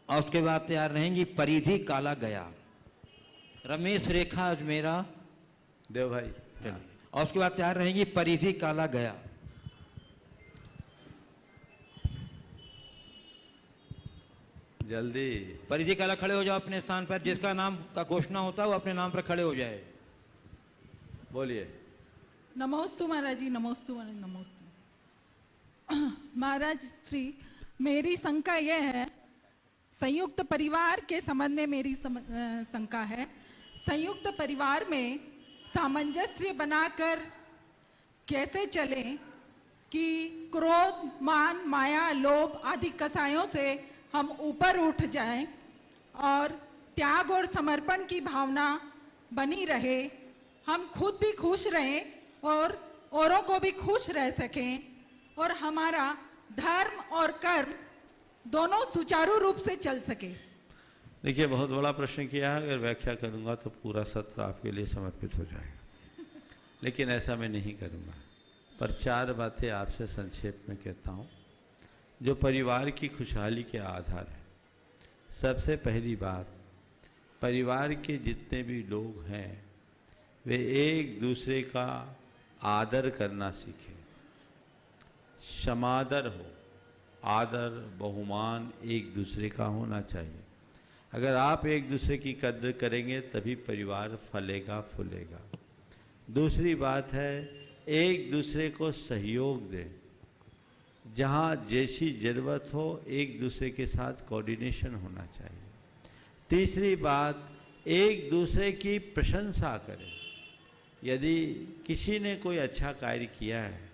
और उसके बाद तैयार रहेंगी परिधि काला गया। रमेश रेखा अजमेरा देव भाई और उसके बाद तैयार रहेंगी परिधि काला गया। जल्दी परिधि काला खड़े हो जाओ अपने स्थान पर, जिसका नाम का घोषणा होता है वो अपने नाम पर खड़े हो जाए। बोलिए। नमोस्तु महाराज जी, नमोस्तु महाराज, नमोस्तु महाराज श्री। मेरी शंका यह है, संयुक्त परिवार के संबंध में मेरी शंका है। संयुक्त परिवार में सामंजस्य बनाकर कैसे चलें कि क्रोध, मान, माया, लोभ आदि कसायों से हम ऊपर उठ जाएं और त्याग और समर्पण की भावना बनी रहे, हम खुद भी खुश रहें और औरों को भी खुश रह सकें और हमारा धर्म और कर्म दोनों सुचारू रूप से चल सके। देखिए, बहुत बड़ा प्रश्न किया है, अगर व्याख्या करूंगा तो पूरा सत्र आपके लिए समर्पित हो जाएगा, लेकिन ऐसा मैं नहीं करूंगा। पर 4 बातें आपसे संक्षेप में कहता हूं जो परिवार की खुशहाली के आधार है। सबसे पहली बात, परिवार के जितने भी लोग हैं वे एक दूसरे का आदर करना सीखें। समादर हो, आदर बहुमान एक दूसरे का होना चाहिए। अगर आप एक दूसरे की कद्र करेंगे तभी परिवार फलेगा फूलेगा। दूसरी बात है, एक दूसरे को सहयोग दें। जहाँ जैसी ज़रूरत हो एक दूसरे के साथ कोऑर्डिनेशन होना चाहिए। तीसरी बात, एक दूसरे की प्रशंसा करें। यदि किसी ने कोई अच्छा कार्य किया है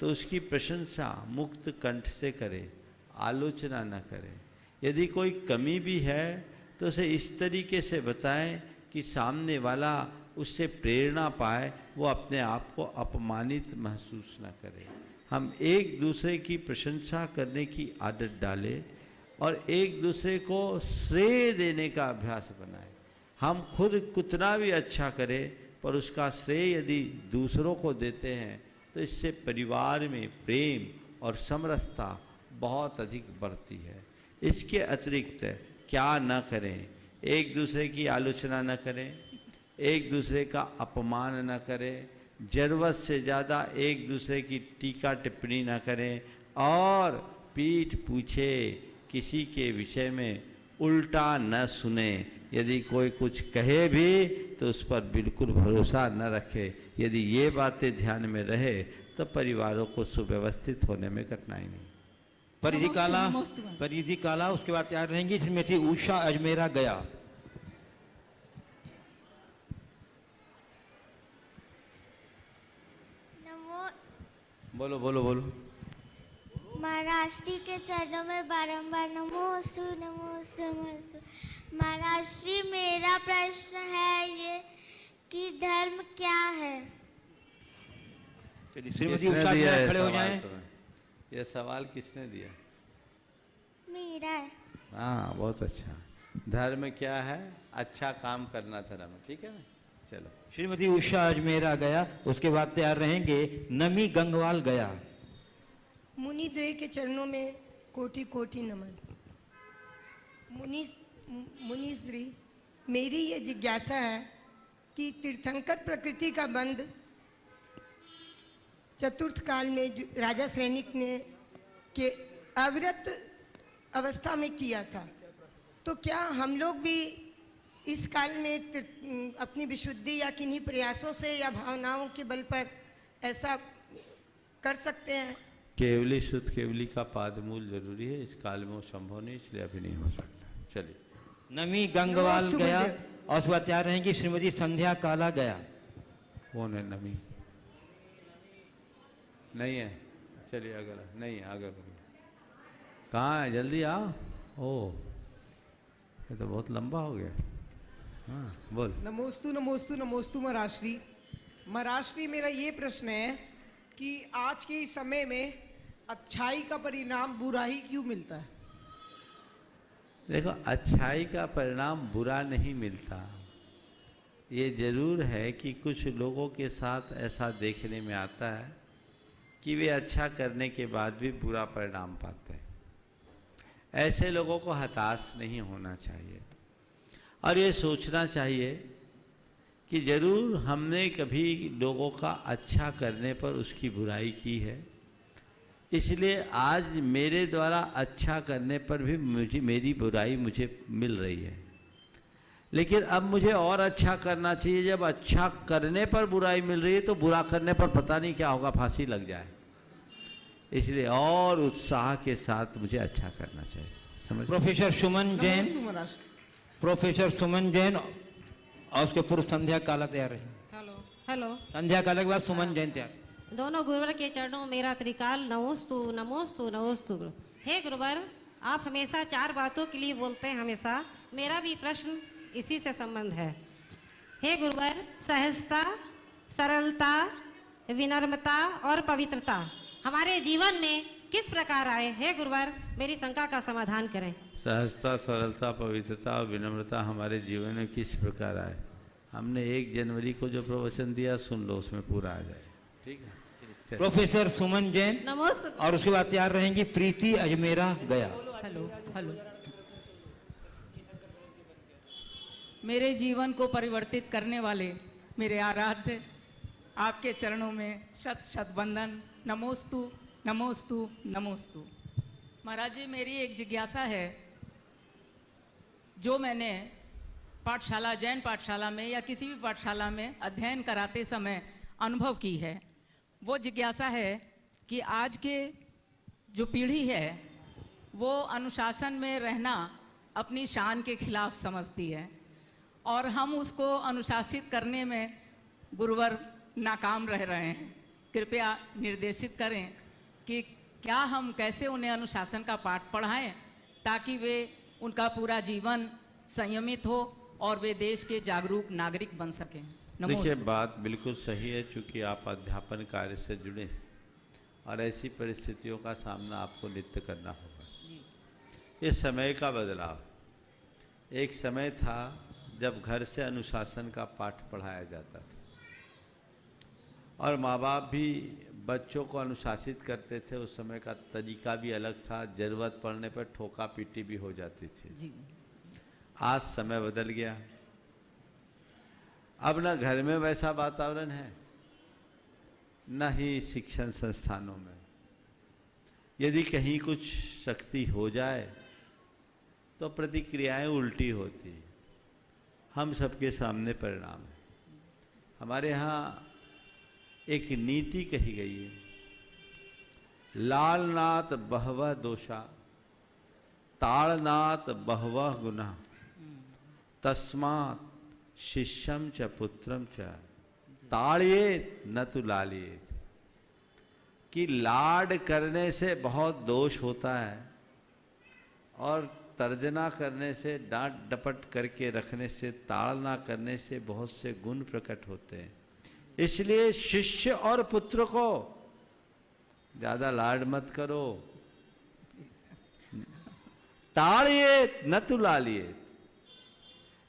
तो उसकी प्रशंसा मुक्त कंठ से करें, आलोचना न करें। यदि कोई कमी भी है तो उसे इस तरीके से बताएं कि सामने वाला उससे प्रेरणा पाए, वो अपने आप को अपमानित महसूस न करे। हम एक दूसरे की प्रशंसा करने की आदत डालें और एक दूसरे को श्रेय देने का अभ्यास बनाएं। हम खुद कितना भी अच्छा करें पर उसका श्रेय यदि दूसरों को देते हैं तो इससे परिवार में प्रेम और समरसता बहुत अधिक बढ़ती है। इसके अतिरिक्त क्या न करें, एक दूसरे की आलोचना न करें, एक दूसरे का अपमान न करें, जरूरत से ज़्यादा एक दूसरे की टीका टिप्पणी ना करें और पीठ पूछे किसी के विषय में उल्टा न सुने। यदि कोई कुछ कहे भी तो उस पर बिल्कुल भरोसा न रखे। यदि ये बातें ध्यान में रहे तो परिवारों को सुव्यवस्थित होने में कठिनाई नहीं। परिधि काला उसके बाद तैयार रहेंगी श्रीमती उषा अजमेरा गया। बोलो बोलो बोलो। महाराष्ट्री के चरणों में बारंबार नमोस्तु नमोस्तु नमोस्तु। महाराष्ट्री मेरा प्रश्न है ये कि धर्म क्या है? श्रीमती उषा जी खड़े हो जाएं। ये सवाल किसने दिया? मेरा है। हाँ, बहुत अच्छा। धर्म क्या है? अच्छा काम करना धर्म, ठीक है ना। चलो श्रीमती उषा अजमेरा गया। उसके बाद तैयार रहेंगे नमी गंगवाल गया। मुनिद्वय के चरणों में कोटि कोटि नमन। मुनीश्री, मेरी ये जिज्ञासा है कि तीर्थंकर प्रकृति का बंध चतुर्थ काल में राजा सैनिक ने के अविरत अवस्था में किया था, तो क्या हम लोग भी इस काल में अपनी विशुद्धि या किन्हीं प्रयासों से या भावनाओं के बल पर ऐसा कर सकते हैं? केवली शुद्ध केवली का पादमूल जरूरी है। इस काल में वो संभव नहीं, इसलिए अभी नहीं हो सकता। चलिए नमी गंगवाल गया। और उसके बाद तैयार रहेंगी श्रीमती संध्या काला गया। कौन है नमी? नहीं है। चलिए अगला। नहीं है, आगे बढ़िए। कहाँ है? जल्दी आओ। ओह, ये तो बहुत लंबा हो गया। हाँ बोल। नमोस्तु नमोस्तु नमोस्तु महाराष्ट्री। महाराष्ट्री, मेरा ये प्रश्न है कि आज के इस समय में अच्छाई का परिणाम बुरा ही क्यों मिलता है? देखो, अच्छाई का परिणाम बुरा नहीं मिलता। ये जरूर है कि कुछ लोगों के साथ ऐसा देखने में आता है कि वे अच्छा करने के बाद भी बुरा परिणाम पाते हैं। ऐसे लोगों को हताश नहीं होना चाहिए और ये सोचना चाहिए कि जरूर हमने कभी लोगों का अच्छा करने पर उसकी बुराई की है, इसलिए आज मेरे द्वारा अच्छा करने पर भी मेरी बुराई मुझे मिल रही है। लेकिन अब मुझे और अच्छा करना चाहिए। जब अच्छा करने पर बुराई मिल रही है तो बुरा करने पर पता नहीं क्या होगा, फांसी लग जाए। इसलिए और उत्साह के साथ मुझे अच्छा करना चाहिए। समझ? प्रोफेसर सुमन जैन, प्रोफेसर सुमन जैन और उसके पूर्व संध्या काला तैयार है। Hello hello. संध्या काला के बाद सुमन जैन तैयार। दोनों गुरुवर के चरणों में मेरा त्रिकाल नमोस्तु नमोस्तु नमोस्तु। हे गुरुवर, आप हमेशा चार बातों के लिए बोलते हैं हमेशा। मेरा भी प्रश्न इसी से संबंध है। हे गुरुवर, सहजता, सरलता, विनम्रता और पवित्रता हमारे जीवन में किस प्रकार आए? हे गुरुवर, मेरी शंका का समाधान करें। सहजता, सरलता, पवित्रता और विनम्रता हमारे जीवन में किस प्रकार आए? हमने 1 जनवरी को जो प्रवचन दिया सुन लो, उसमें पूरा आ जाए। ठीक है। प्रोफेसर सुमन जैन नमस्ते। और उसके बाद तैयार रहेंगी प्रीति अजमेरा गया। Hello hello. मेरे जीवन को परिवर्तित करने वाले मेरे आराध्य आपके चरणों में शत शत वंदन। नमोस्तु नमोस्तु नमोस्तु। महाराज जी, मेरी एक जिज्ञासा है जो मैंने पाठशाला, जैन पाठशाला में या किसी भी पाठशाला में अध्ययन कराते समय अनुभव की है। वो जिज्ञासा है कि आज के जो पीढ़ी है वो अनुशासन में रहना अपनी शान के खिलाफ समझती है और हम उसको अनुशासित करने में गुरुवर नाकाम रह रहे हैं। कृपया निर्देशित करें कि क्या हम कैसे उन्हें अनुशासन का पाठ पढ़ाएं ताकि वे उनका पूरा जीवन संयमित हो और वे देश के जागरूक नागरिक बन सकें। देखिए, बात बिल्कुल सही है। चूँकि आप अध्यापन कार्य से जुड़े और ऐसी परिस्थितियों का सामना आपको नित्य करना होगा। ये समय का बदलाव। एक समय था जब घर से अनुशासन का पाठ पढ़ाया जाता था और माँ बाप भी बच्चों को अनुशासित करते थे। उस समय का तरीका भी अलग था। ज़रूरत पड़ने पर ठोका पीटी भी हो जाती थी। आज समय बदल गया। अब ना घर में वैसा वातावरण है न ही शिक्षण संस्थानों में। यदि कहीं कुछ शक्ति हो जाए तो प्रतिक्रियाएं उल्टी होती। हम सबके सामने परिणाम है। हमारे यहाँ एक नीति कही गई है, लालनाथ बहवह दोषा ताड़नाथ बहवह गुना तस्मात् शिष्यम च पुत्रम च ताड़िये न तु लालिये। कि लाड करने से बहुत दोष होता है और तर्जना करने से, डांट डपट करके रखने से, ताड़ना करने से बहुत से गुण प्रकट होते हैं। इसलिए शिष्य और पुत्र को ज्यादा लाड मत करो, ताड़िये न तु लालिये।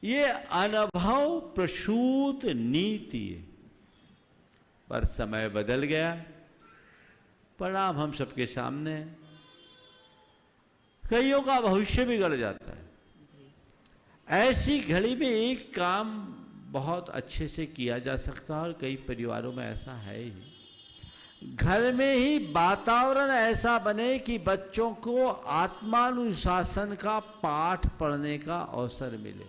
ये अनुभव प्रसूत नीति है। पर समय बदल गया, परिणाम हम सबके सामने है। कईयों का भविष्य बिगड़ जाता है। ऐसी घड़ी में एक काम बहुत अच्छे से किया जा सकता है और कई परिवारों में ऐसा है ही। घर में ही वातावरण ऐसा बने कि बच्चों को आत्मानुशासन का पाठ पढ़ने का अवसर मिले।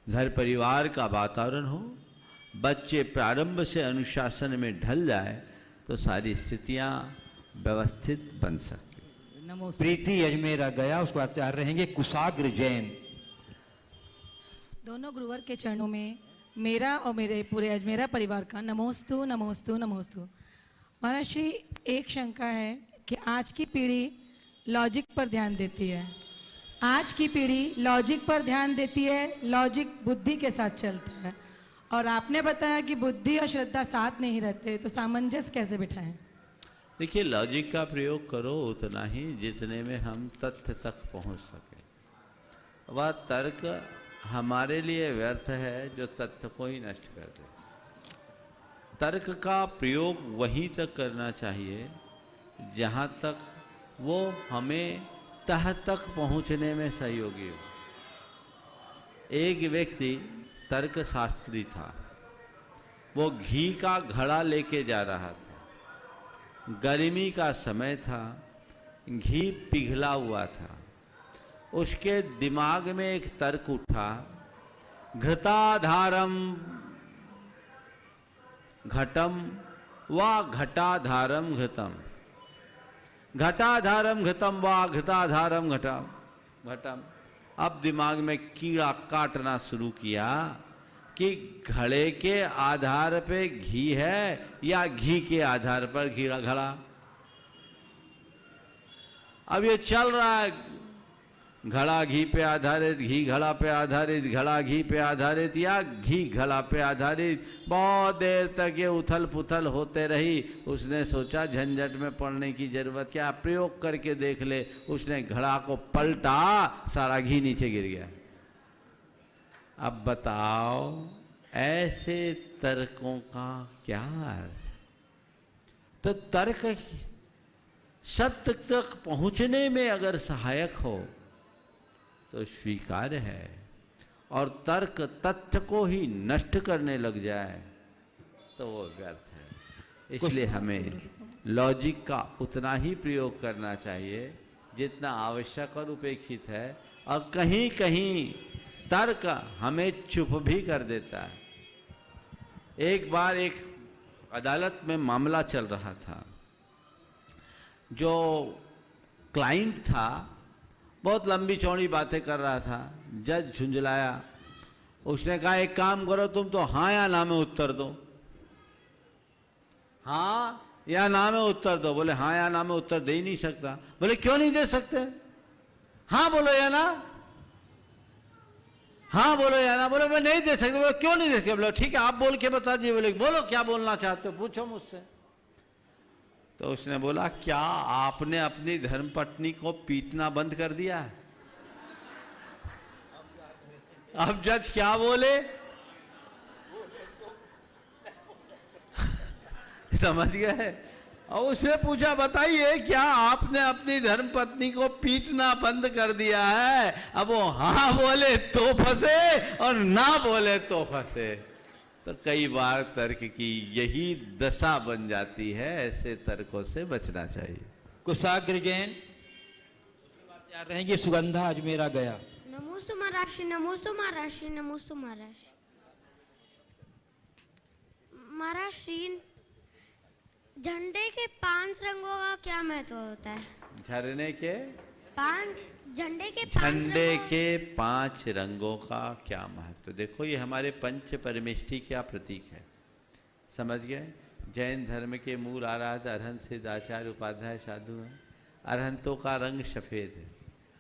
घर परिवार का वातावरण हो, बच्चे प्रारंभ से अनुशासन में ढल जाए तो सारी स्थितियां व्यवस्थित बन सकती। प्रीति अजमेरा गया, उसके बाद तैयार रहेंगे कुशाग्र जैन। दोनों गुरुवर के चरणों में मेरा और मेरे पूरे अजमेरा परिवार का नमोस्तु नमोस्तु नमोस्तु। महाराज श्री, एक शंका है कि आज की पीढ़ी लॉजिक पर ध्यान देती है। आज की पीढ़ी लॉजिक पर ध्यान देती है, लॉजिक बुद्धि के साथ चलता है। और आपने बताया कि बुद्धि और श्रद्धा साथ नहीं रहते, तो सामंजस्य कैसे बिठाएं? देखिए, लॉजिक का प्रयोग करो उतना ही जितने में हम तथ्य तक पहुंच सके। वह तर्क हमारे लिए व्यर्थ है जो तथ्य को ही नष्ट कर दे। तर्क का प्रयोग वहीं तक करना चाहिए जहां तक वो हमें तह तक पहुंचने में सहयोगी हो। एक व्यक्ति तर्क शास्त्री था, वो घी का घड़ा लेके जा रहा था। गर्मी का समय था, घी पिघला हुआ था। उसके दिमाग में एक तर्क उठा, घृताधारम घटम व घटाधारम घृतम, घटाधारम घृतम व घृताधारम घटम घटम। अब दिमाग में कीड़ा काटना शुरू किया कि घड़े के आधार पे घी है या घी के आधार पर घड़ा। अब ये चल रहा है, घड़ा घी पे आधारित, घी घड़ा पे आधारित, घड़ा घी पे आधारित या घी घड़ा पे आधारित। बहुत देर तक ये उथल पुथल होते रही। उसने सोचा झंझट में पड़ने की जरूरत क्या, प्रयोग करके देख ले। उसने घड़ा को पलटा, सारा घी नीचे गिर गया। अब बताओ, ऐसे तर्कों का क्या अर्थ? तो तर्क सत्य तक पहुंचने में अगर सहायक हो तो स्वीकार्य है, और तर्क तथ्य को ही नष्ट करने लग जाए तो वो व्यर्थ है। इसलिए हमें लॉजिक का उतना ही प्रयोग करना चाहिए जितना आवश्यक और उपेक्षित है। और कहीं कहीं तर्क हमें चुप भी कर देता है। एक बार एक अदालत में मामला चल रहा था। जो क्लाइंट था बहुत लंबी चौड़ी बातें कर रहा था। जज झुंझलाया। उसने कहा, एक काम करो, तुम तो हाँ या ना में उत्तर दो, हाँ या ना में उत्तर दो। बोले हाँ या ना में उत्तर दे ही नहीं सकता। बोले क्यों नहीं दे सकते? हाँ बोलो या ना, हाँ बोलो या ना। बोले मैं नहीं दे सकते। बोले क्यों नहीं दे सकते? बोले ठीक है, आप बोल के बता दीजिए। बोले बोलो क्या बोलना चाहते हो, पूछो मुझसे। तो उसने बोला, क्या आपने अपनी धर्मपत्नी को पीटना बंद कर दिया है? अब जज क्या बोले? समझ गए? और उसने पूछा, बताइए क्या आपने अपनी धर्मपत्नी को पीटना बंद कर दिया है? अब वो हाँ बोले तो फंसे और ना बोले तो फंसे। तो कई बार तर्क की यही दशा बन जाती है, ऐसे तर्कों से बचना चाहिए। कुशाग्र जैन जा रहे हैं कि सुगंधा अजमेरा गया। नमोस्तु महाराष्ट्र, नमोस्तु महाराष्ट्र, नमोस्तु महाराष्ट्र। महाराष्ट्र, झंडे के 5 रंगों का क्या महत्व होता है? झरने के झंडे के 5 रंगों का क्या महत्व? देखो, ये हमारे पंच परमेष्टि क्या प्रतीक है, समझ गए? जैन धर्म के मूल आराध्य अरहंत सिद्ध आचार्य उपाध्याय साधु हैं। अरहंतों का रंग सफ़ेद है,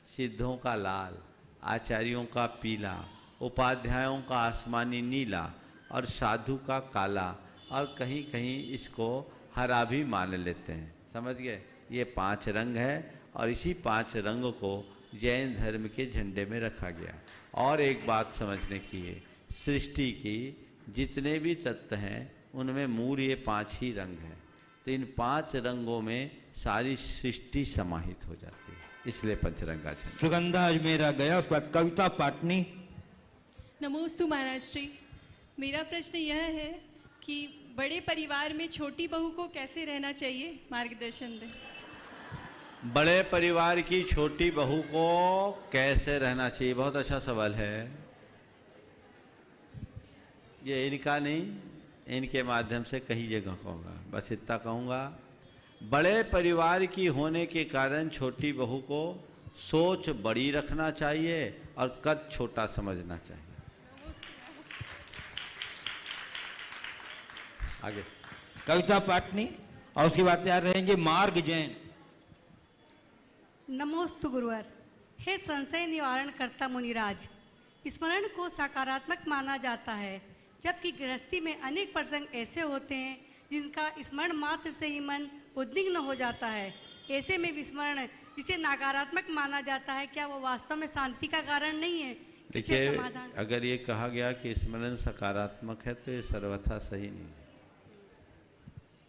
सिद्धों का लाल, आचार्यों का पीला, उपाध्यायों का आसमानी नीला और साधु का काला, और कहीं कहीं इसको हरा भी मान लेते हैं, समझ गए? ये 5 रंग है और इसी 5 रंग को जैन धर्म के झंडे में रखा गया। और एक बात समझने की है, सृष्टि की जितने भी तत्व हैं उनमें मूल ये 5 ही रंग हैं, तो इन 5 रंगों में सारी सृष्टि समाहित हो जाती है, इसलिए पंचरंगा झंडा। सुगंधा अजमेरा गया। उसके बाद कविता पाटनी। नमोस्तु महाराष्ट्री, मेरा प्रश्न यह है कि बड़े परिवार में छोटी बहू को कैसे रहना चाहिए, मार्गदर्शन दें। बड़े परिवार की छोटी बहू को कैसे रहना चाहिए, बहुत अच्छा सवाल है। ये इनका नहीं, इनके माध्यम से कई जगह कहूँगा, बस इतना कहूँगा, बड़े परिवार की होने के कारण छोटी बहू को सोच बड़ी रखना चाहिए और कद छोटा समझना चाहिए। आगे कविता पाटनी और उसकी बात तैयार रहेंगे मार्ग जैन। नमोस्तु गुरुवर। हे संशय निवारण करता मुनिराज, स्मरण को सकारात्मक माना जाता है, जबकि गृहस्थी में अनेक प्रसंग ऐसे होते हैं जिनका स्मरण मात्र से ही मन उद्विग्न हो जाता है। ऐसे में विस्मरण जिसे नकारात्मक माना जाता है, क्या वो वास्तव में शांति का कारण नहीं है? देखिए, अगर ये कहा गया कि स्मरण सकारात्मक है तो ये सर्वथा सही नहीं है।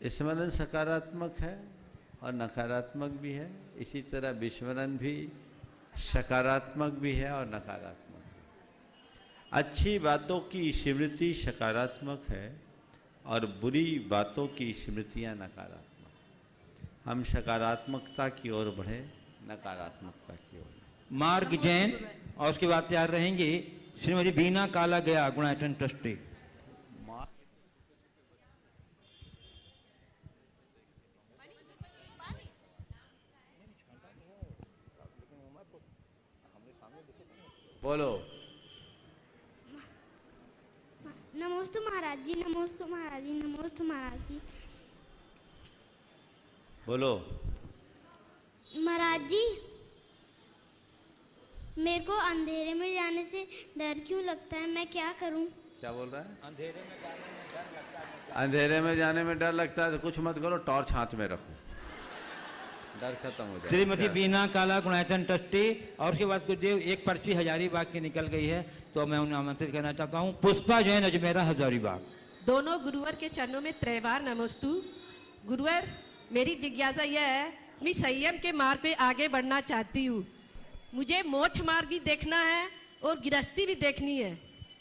स्मरण सकारात्मक है और नकारात्मक भी है, इसी तरह विस्मरण भी सकारात्मक भी है और नकारात्मक भी। अच्छी बातों की स्मृति सकारात्मक है और बुरी बातों की स्मृतियाँ नकारात्मक। हम सकारात्मकता की ओर बढ़े, नकारात्मकता की ओर। मार्ग जैन और उसके बाद तैयार रहेंगे श्रीमती बीना काला गया, गुणायतन ट्रस्टी। बोलो। नमोस्तु महाराज जी, नमोस्तु महाराज जी, नमोस्तु महाराज जी। बोलो। महाराज जी, मेरे को अंधेरे में जाने से डर क्यों लगता है, मैं क्या करूं? क्या बोल रहा है? अंधेरे में जाने में डर लगता है। अंधेरे में जाने में डर लगता है तो कुछ मत करो, टॉर्च हाथ में रखो, डर खत्म हो जाए। श्रीमती बीना काला, गुणायतन ट्रस्टी। और उसके बाद गुरुदेव एक पर्ची हजारीबाग की निकल गई है, तो मैं उन्हें आमंत्रित करना चाहता हूँ। पुष्पा जैन, अजमेरा हजारीबाग। दोनों गुरुवर के चरणों में त्रैवार नमोस्तु। गुरुवर, मेरी जिज्ञासा यह है, मैं संयम के मार्ग पे आगे बढ़ना चाहती हूँ। मुझे मोक्ष मार्ग भी देखना है और गृहस्थी भी देखनी है।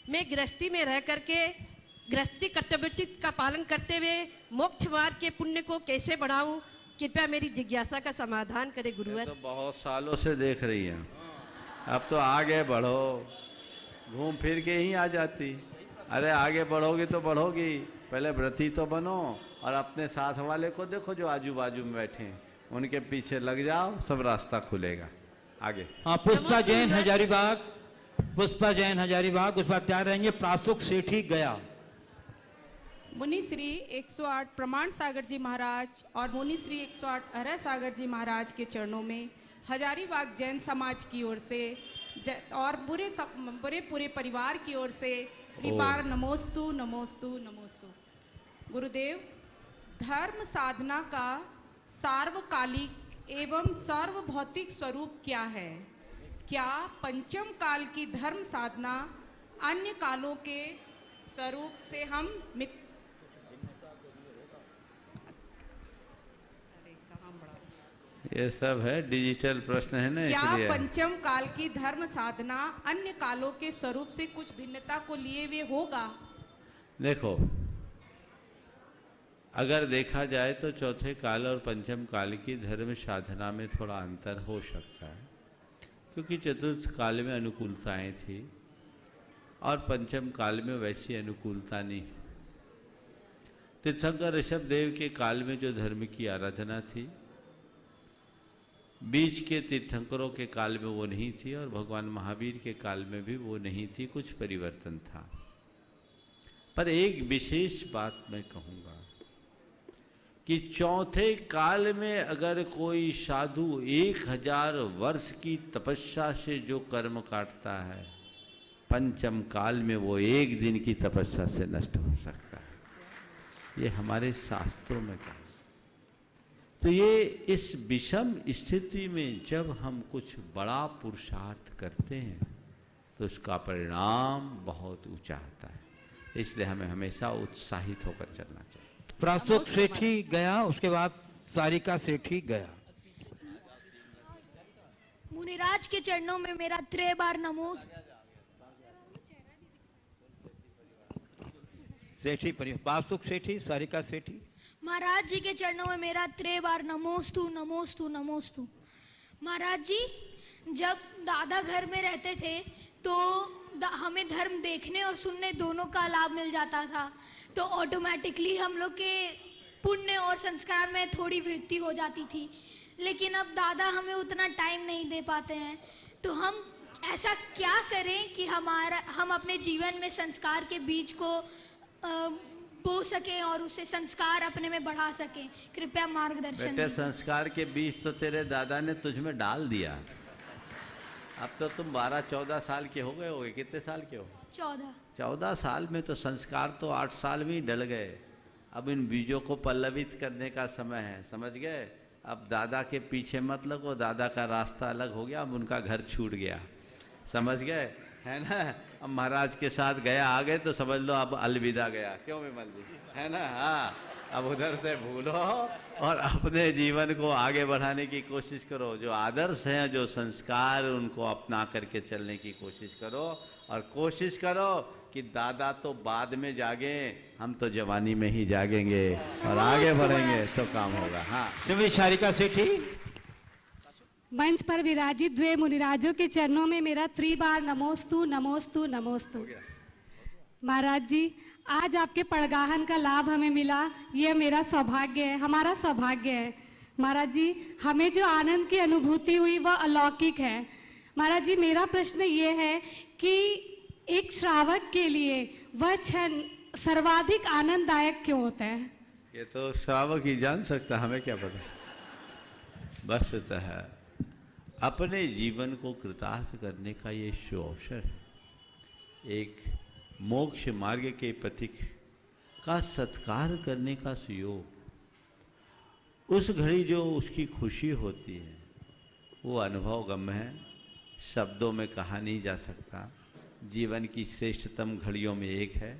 मैं गृहस्थी में रह करके गृहस्थी कर्तव्योचित का पालन करते हुए मोक्ष मार्ग के पुण्य को कैसे बढ़ाऊं, कृपया मेरी जिज्ञासा का समाधान करे गुरुवर। तो बहुत सालों से देख रही हैं, अब तो आगे बढ़ो, घूम फिर के ही आ जाती। अरे आगे बढ़ोगी तो बढ़ोगी, पहले व्रती तो बनो और अपने साथ वाले को देखो जो आजू बाजू में बैठे हैं, उनके पीछे लग जाओ, सब रास्ता खुलेगा। आगे। हाँ, पुष्पा जैन हजारीबाग, पुष्पा जैन हजारीबाग। उस बाद तैयार रहेंगे प्रासुक सेठी गया। मुनि श्री 108 प्रमाण सागर जी महाराज और मुनि श्री 108 अरह सागर जी महाराज के चरणों में हजारीबाग जैन समाज की ओर से और पूरे परिवार की ओर से त्रिवार नमोस्तु नमोस्तु नमोस्तु। गुरुदेव, धर्म साधना का सार्वकालिक एवं सर्वभौतिक स्वरूप क्या है? क्या पंचम काल की धर्म साधना अन्य कालों के स्वरूप से हम ये सब है डिजिटल प्रश्न है ना, क्या इसलिए पंचम काल की धर्म साधना अन्य कालों के स्वरूप से कुछ भिन्नता को लिए हुए होगा? देखो, अगर देखा जाए तो चौथे काल और पंचम काल की धर्म साधना में थोड़ा अंतर हो सकता है, क्योंकि चतुर्थ काल में अनुकूलताएं थी और पंचम काल में वैसी अनुकूलता नहीं। तीर्थंकर ऋषभ देव के काल में जो धर्म की आराधना थी, बीच के तीर्थंकरों के काल में वो नहीं थी, और भगवान महावीर के काल में भी वो नहीं थी, कुछ परिवर्तन था। पर एक विशेष बात मैं कहूँगा कि चौथे काल में अगर कोई साधु 1000 वर्ष की तपस्या से जो कर्म काटता है, पंचम काल में वो एक दिन की तपस्या से नष्ट हो सकता है। ये हमारे शास्त्रों में कहा। तो ये इस विषम स्थिति में जब हम कुछ बड़ा पुरुषार्थ करते हैं तो उसका परिणाम बहुत ऊंचा आता है, इसलिए हमें हमेशा उत्साहित होकर चलना चाहिए। प्रासुक सेठी गया, उसके बाद सारिका सेठी गया। मुनिराज के चरणों में मेरा 3 बार नमो। सेठी परिवार, प्रासुक सेठी, सारिका सेठी। महाराज जी के चरणों में मेरा 3 बार नमोस्तु नमोस्तु नमोस्तु। महाराज जी, जब दादा घर में रहते थे तो हमें धर्म देखने और सुनने दोनों का लाभ मिल जाता था, तो ऑटोमेटिकली हम लोग के पुण्य और संस्कार में थोड़ी वृद्धि हो जाती थी। लेकिन अब दादा हमें उतना टाइम नहीं दे पाते हैं, तो हम ऐसा क्या करें कि हम अपने जीवन में संस्कार के बीज को बो सके और उससे संस्कार अपने में बढ़ा सके। कृपया मार्गदर्शन। बेटे, संस्कार के बीज तो तेरे दादा ने तुझ में डाल दिया। अब तो तुम 12-14 साल के हो गए होगे। कितने साल के हो? 14 साल में तो संस्कार तो 8 साल में ही डल गए। अब इन बीजों को पल्लवित करने का समय है, समझ गए? अब दादा के पीछे मत लगो, दादा का रास्ता अलग हो गया, अब उनका घर छूट गया, समझ गए, है ना? अब महाराज के साथ गया आ गए तो समझ लो अब अलविदा गया। क्यों विमल जी, है ना? हाँ, अब उधर से भूलो और अपने जीवन को आगे बढ़ाने की कोशिश करो। जो आदर्श हैं, जो संस्कार, उनको अपना करके चलने की कोशिश करो, और कोशिश करो कि दादा तो बाद में जागे, हम तो जवानी में ही जागेंगे और आगे बढ़ेंगे तो काम होगा। हाँ, सारिका सेठी। मंच पर विराजित 2 मुनिराजों के चरणों में मेरा 3 बार नमोस्तु नमोस्तु नमोस्तु। महाराज जी, आज आपके पड़गाहन का लाभ हमें मिला, ये मेरा सौभाग्य है, हमारा सौभाग्य है। महाराज जी, हमें जो आनंद की अनुभूति हुई वह अलौकिक है। महाराज जी, मेरा प्रश्न ये है कि एक श्रावक के लिए वह क्षण सर्वाधिक आनंददायक क्यों होता है? ये तो श्रावक ही जान सकता, हमें क्या पता। बस तो है, अपने जीवन को कृतार्थ करने का ये अवसर है। एक मोक्ष मार्ग के पथिक का सत्कार करने का सुयोग, उस घड़ी जो उसकी खुशी होती है वो अनुभव गम्य है, शब्दों में कहा नहीं जा सकता। जीवन की श्रेष्ठतम घड़ियों में एक है,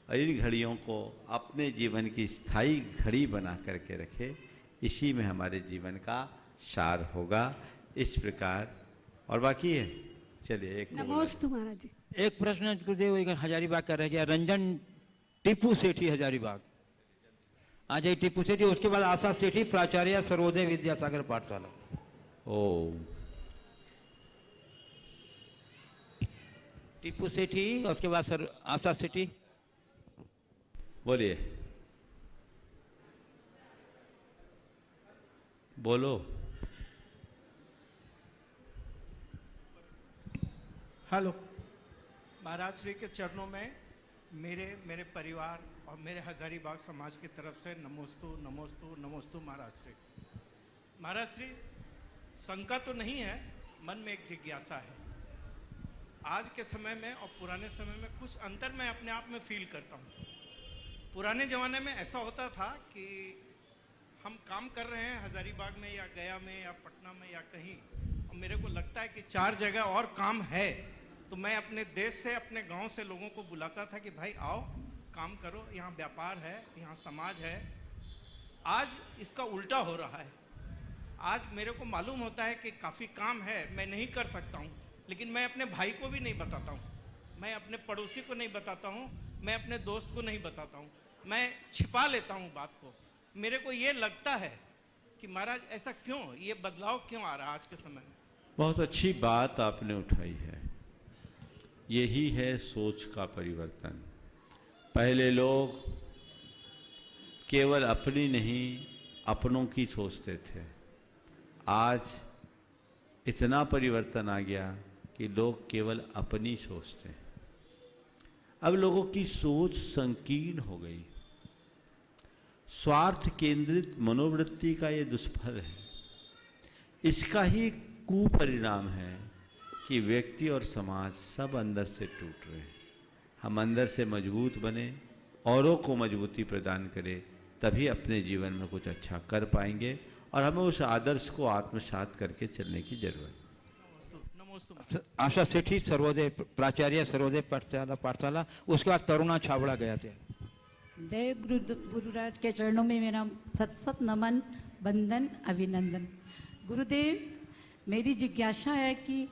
और इन घड़ियों को अपने जीवन की स्थायी घड़ी बना करके रखे, इसी में हमारे जीवन का सार होगा। इस प्रकार और बाकी है। चलिए, एक नमोस्तु महाराज जी। एक प्रश्न गुरुदेव एक हजारीबाग का रह गया। रंजन टीपू सेठी, हजारीबाग। आ जाइए टीपू सेठी। उसके बाद आशा सेठी, प्राचार्य सर्वोदय विद्यासागर पाठशाला। ओ, टीपू सेठी, उसके बाद आशा सेठी। बोलिए, बोलो। हेलो। महाराज श्री के चरणों में मेरे परिवार और मेरे हजारीबाग समाज की तरफ से नमोस्तु नमोस्तु नमोस्तु महाराज श्री। महाराज श्री, शंका तो नहीं है, मन में एक जिज्ञासा है। आज के समय में और पुराने समय में कुछ अंतर मैं अपने आप में फील करता हूँ। पुराने ज़माने में ऐसा होता था कि हम काम कर रहे हैं हजारीबाग में या गया में या पटना में या कहीं, और मेरे को लगता है कि 4 जगह और काम है, तो मैं अपने देश से, अपने गांव से लोगों को बुलाता था कि भाई आओ काम करो, यहाँ व्यापार है, यहाँ समाज है। आज इसका उल्टा हो रहा है। आज मेरे को मालूम होता है कि काफ़ी काम है, मैं नहीं कर सकता हूँ, लेकिन मैं अपने भाई को भी नहीं बताता हूँ, मैं अपने पड़ोसी को नहीं बताता हूँ, मैं अपने दोस्त को नहीं बताता हूँ, मैं छिपा लेता हूँ बात को। मेरे को ये लगता है कि महाराज ऐसा क्यों, ये बदलाव क्यों आ रहा है आज के समय में? बहुत अच्छी बात आपने उठाई है। यही है सोच का परिवर्तन। पहले लोग केवल अपनी नहीं अपनों की सोचते थे। आज इतना परिवर्तन आ गया कि लोग केवल अपनी सोचते हैं। अब लोगों की सोच संकीर्ण हो गई। स्वार्थ केंद्रित मनोवृत्ति का ये दुष्फल है। इसका ही कुपरिणाम है कि व्यक्ति और समाज सब अंदर से टूट रहे हैं। हम अंदर से मजबूत बने, औरों को मजबूती प्रदान करें, तभी अपने जीवन में कुछ अच्छा कर पाएंगे और हमें उस आदर्श को आत्मसात करके चलने की जरूरत है। आशा सेठी सर्वोदय प्राचार्य सर्वोदय पाठशाला, उसके बाद तरुणा छाबड़ा गया थे। जय गुरुराज के चरणों में मेरा सत सत नमन, वंदन, अभिनंदन। गुरुदेव, मेरी जिज्ञासा है कि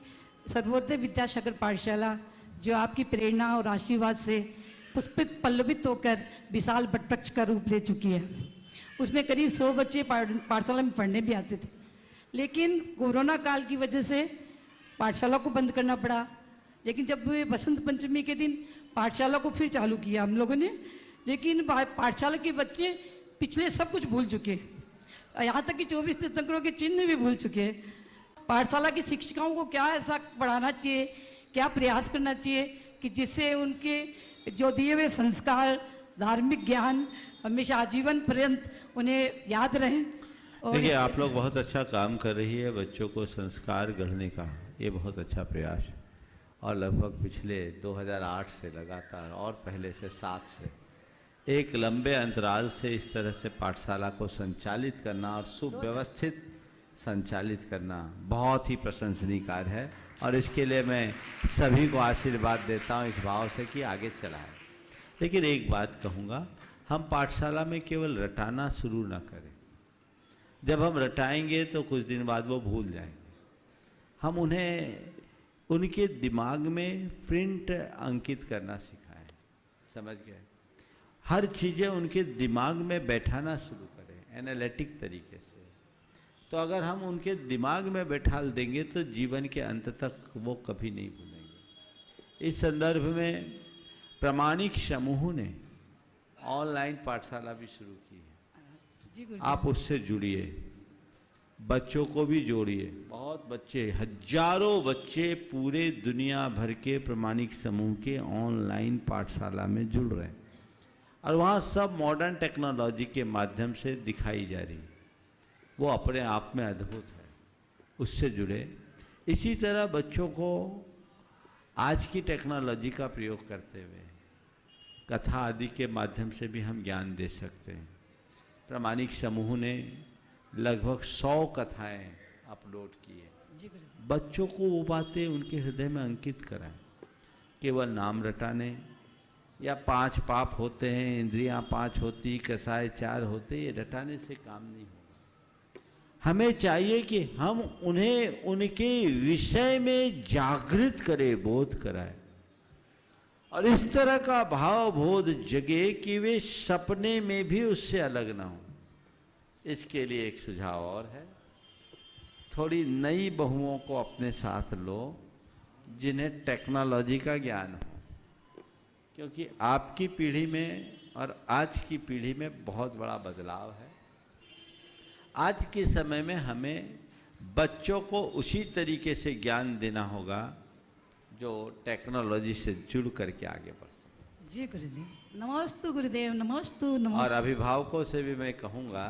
सर्वोदय विद्यासागर पाठशाला जो आपकी प्रेरणा और आशीर्वाद से पुष्पित पल्लवित होकर विशाल वटवृक्ष का रूप ले चुकी है, उसमें करीब 100 बच्चे पाठशाला में पढ़ने भी आते थे, लेकिन कोरोना काल की वजह से पाठशाला को बंद करना पड़ा। लेकिन जब बसंत पंचमी के दिन पाठशाला को फिर चालू किया हम लोगों ने, लेकिन पाठशाला के बच्चे पिछले सब कुछ भूल चुके, यहाँ तक कि 24 तीर्थंकरों के चिन्ह भी भूल चुके। पाठशाला की शिक्षिकाओं को क्या ऐसा पढ़ाना चाहिए, क्या प्रयास करना चाहिए कि जिससे उनके जो दिए हुए संस्कार, धार्मिक ज्ञान हमेशा आजीवन पर्यंत उन्हें याद रहें? देखिए, आप लोग बहुत अच्छा काम कर रही है बच्चों को संस्कार गढ़ने का, ये बहुत अच्छा प्रयास है। और लगभग पिछले 2008 से लगातार और पहले से 7 से एक लंबे अंतराल से इस तरह से पाठशाला को संचालित करना और सुव्यवस्थित संचालित करना बहुत ही प्रशंसनीय कार्य है और इसके लिए मैं सभी को आशीर्वाद देता हूँ इस भाव से कि आगे चलाएं। लेकिन एक बात कहूँगा, हम पाठशाला में केवल रटाना शुरू ना करें। जब हम रटाएंगे तो कुछ दिन बाद वो भूल जाएंगे। हम उन्हें उनके दिमाग में प्रिंट अंकित करना सिखाएं। समझ गए? हर चीज़ें उनके दिमाग में बैठाना शुरू करें एनालिटिक तरीके से। तो अगर हम उनके दिमाग में बैठाल देंगे तो जीवन के अंत तक वो कभी नहीं भूलेंगे। इस संदर्भ में प्रामाणिक समूह ने ऑनलाइन पाठशाला भी शुरू की है। आप उससे जुड़िए, बच्चों को भी जोड़िए। बहुत बच्चे, हजारों बच्चे पूरे दुनिया भर के प्रामाणिक समूह के ऑनलाइन पाठशाला में जुड़ रहे हैं और वहाँ सब मॉडर्न टेक्नोलॉजी के माध्यम से दिखाई जा रही है। वो अपने आप में अद्भुत है, उससे जुड़े। इसी तरह बच्चों को आज की टेक्नोलॉजी का प्रयोग करते हुए कथा आदि के माध्यम से भी हम ज्ञान दे सकते हैं। प्रामाणिक समूह ने लगभग 100 कथाएं अपलोड की है। बच्चों को वो बातें उनके हृदय में अंकित कराएं। केवल नाम रटाने या 5 पाप होते हैं, इंद्रियां 5 होती, कसाय 4 होते, ये रटाने से काम नहीं होगा। हमें चाहिए कि हम उन्हें उनके विषय में जागृत करें, बोध कराएं और इस तरह का भाव बोध जगे कि वे सपने में भी उससे अलग ना हो। इसके लिए एक सुझाव और है, थोड़ी नई बहुओं को अपने साथ लो जिन्हें टेक्नोलॉजी का ज्ञान हो, क्योंकि आपकी पीढ़ी में और आज की पीढ़ी में बहुत बड़ा बदलाव है। आज के समय में हमें बच्चों को उसी तरीके से ज्ञान देना होगा जो टेक्नोलॉजी से जुड़ करके आगे बढ़ सके। जी गुरुदेव, नमोस्तु गुरुदेव, नमोस्तु नमोस्तु। और अभिभावकों से भी मैं कहूँगा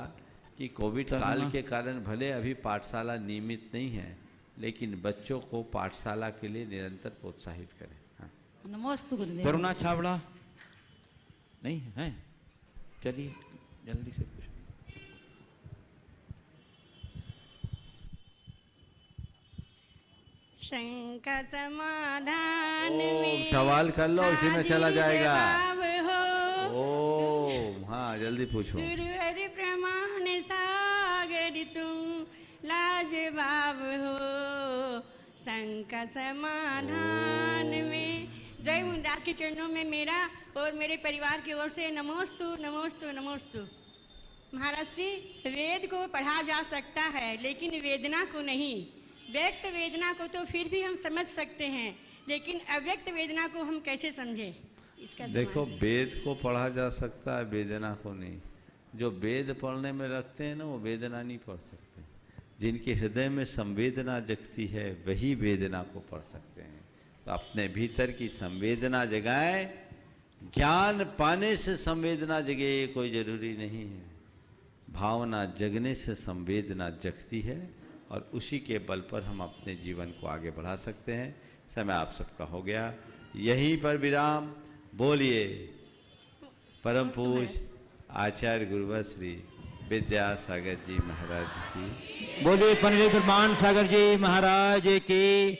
कि कोविड काल के कारण भले अभी पाठशाला नियमित नहीं है, लेकिन बच्चों को पाठशाला के लिए निरंतर प्रोत्साहित करें। हाँ। नमोस्तु गुरुदेव। तरुणा छाबड़ा नहीं है? चलिए जल्दी से पूछो। शंका समाधान में सवाल कर लो, उसी में चला जाएगा। हो ओम, हाँ जल्दी पूछो। गुरु हरि प्रमाण सागर तुम लाजवाब हो, शंका समाधान में जय मुनिराज के चरणों में मेरा और मेरे परिवार की ओर से नमोस्तु नमोस्तु नमोस्तु। महाराज श्री, वेद को पढ़ा जा सकता है लेकिन वेदना को नहीं। व्यक्त वेदना को तो फिर भी हम समझ सकते हैं, लेकिन अव्यक्त वेदना को हम कैसे समझें? इसका देखो, वेद को पढ़ा जा सकता है, वेदना को नहीं। जो वेद पढ़ने में रखते हैं ना, वो वेदना नहीं पढ़ सकते। जिनके हृदय में संवेदना जगती है वही वेदना को पढ़ सकते हैं। तो अपने भीतर की संवेदना जगाएं। ज्ञान पाने से संवेदना जगे ये कोई जरूरी नहीं है। भावना जगने से संवेदना जगती है और उसी के बल पर हम अपने जीवन को आगे बढ़ा सकते हैं। समय आप सबका हो गया, यहीं पर विराम। बोलिए परम पूज्य आचार्य गुरुवर श्री विद्यासागर जी महाराज की। बोलिए पंडित प्रमाण सागर जी महाराज की।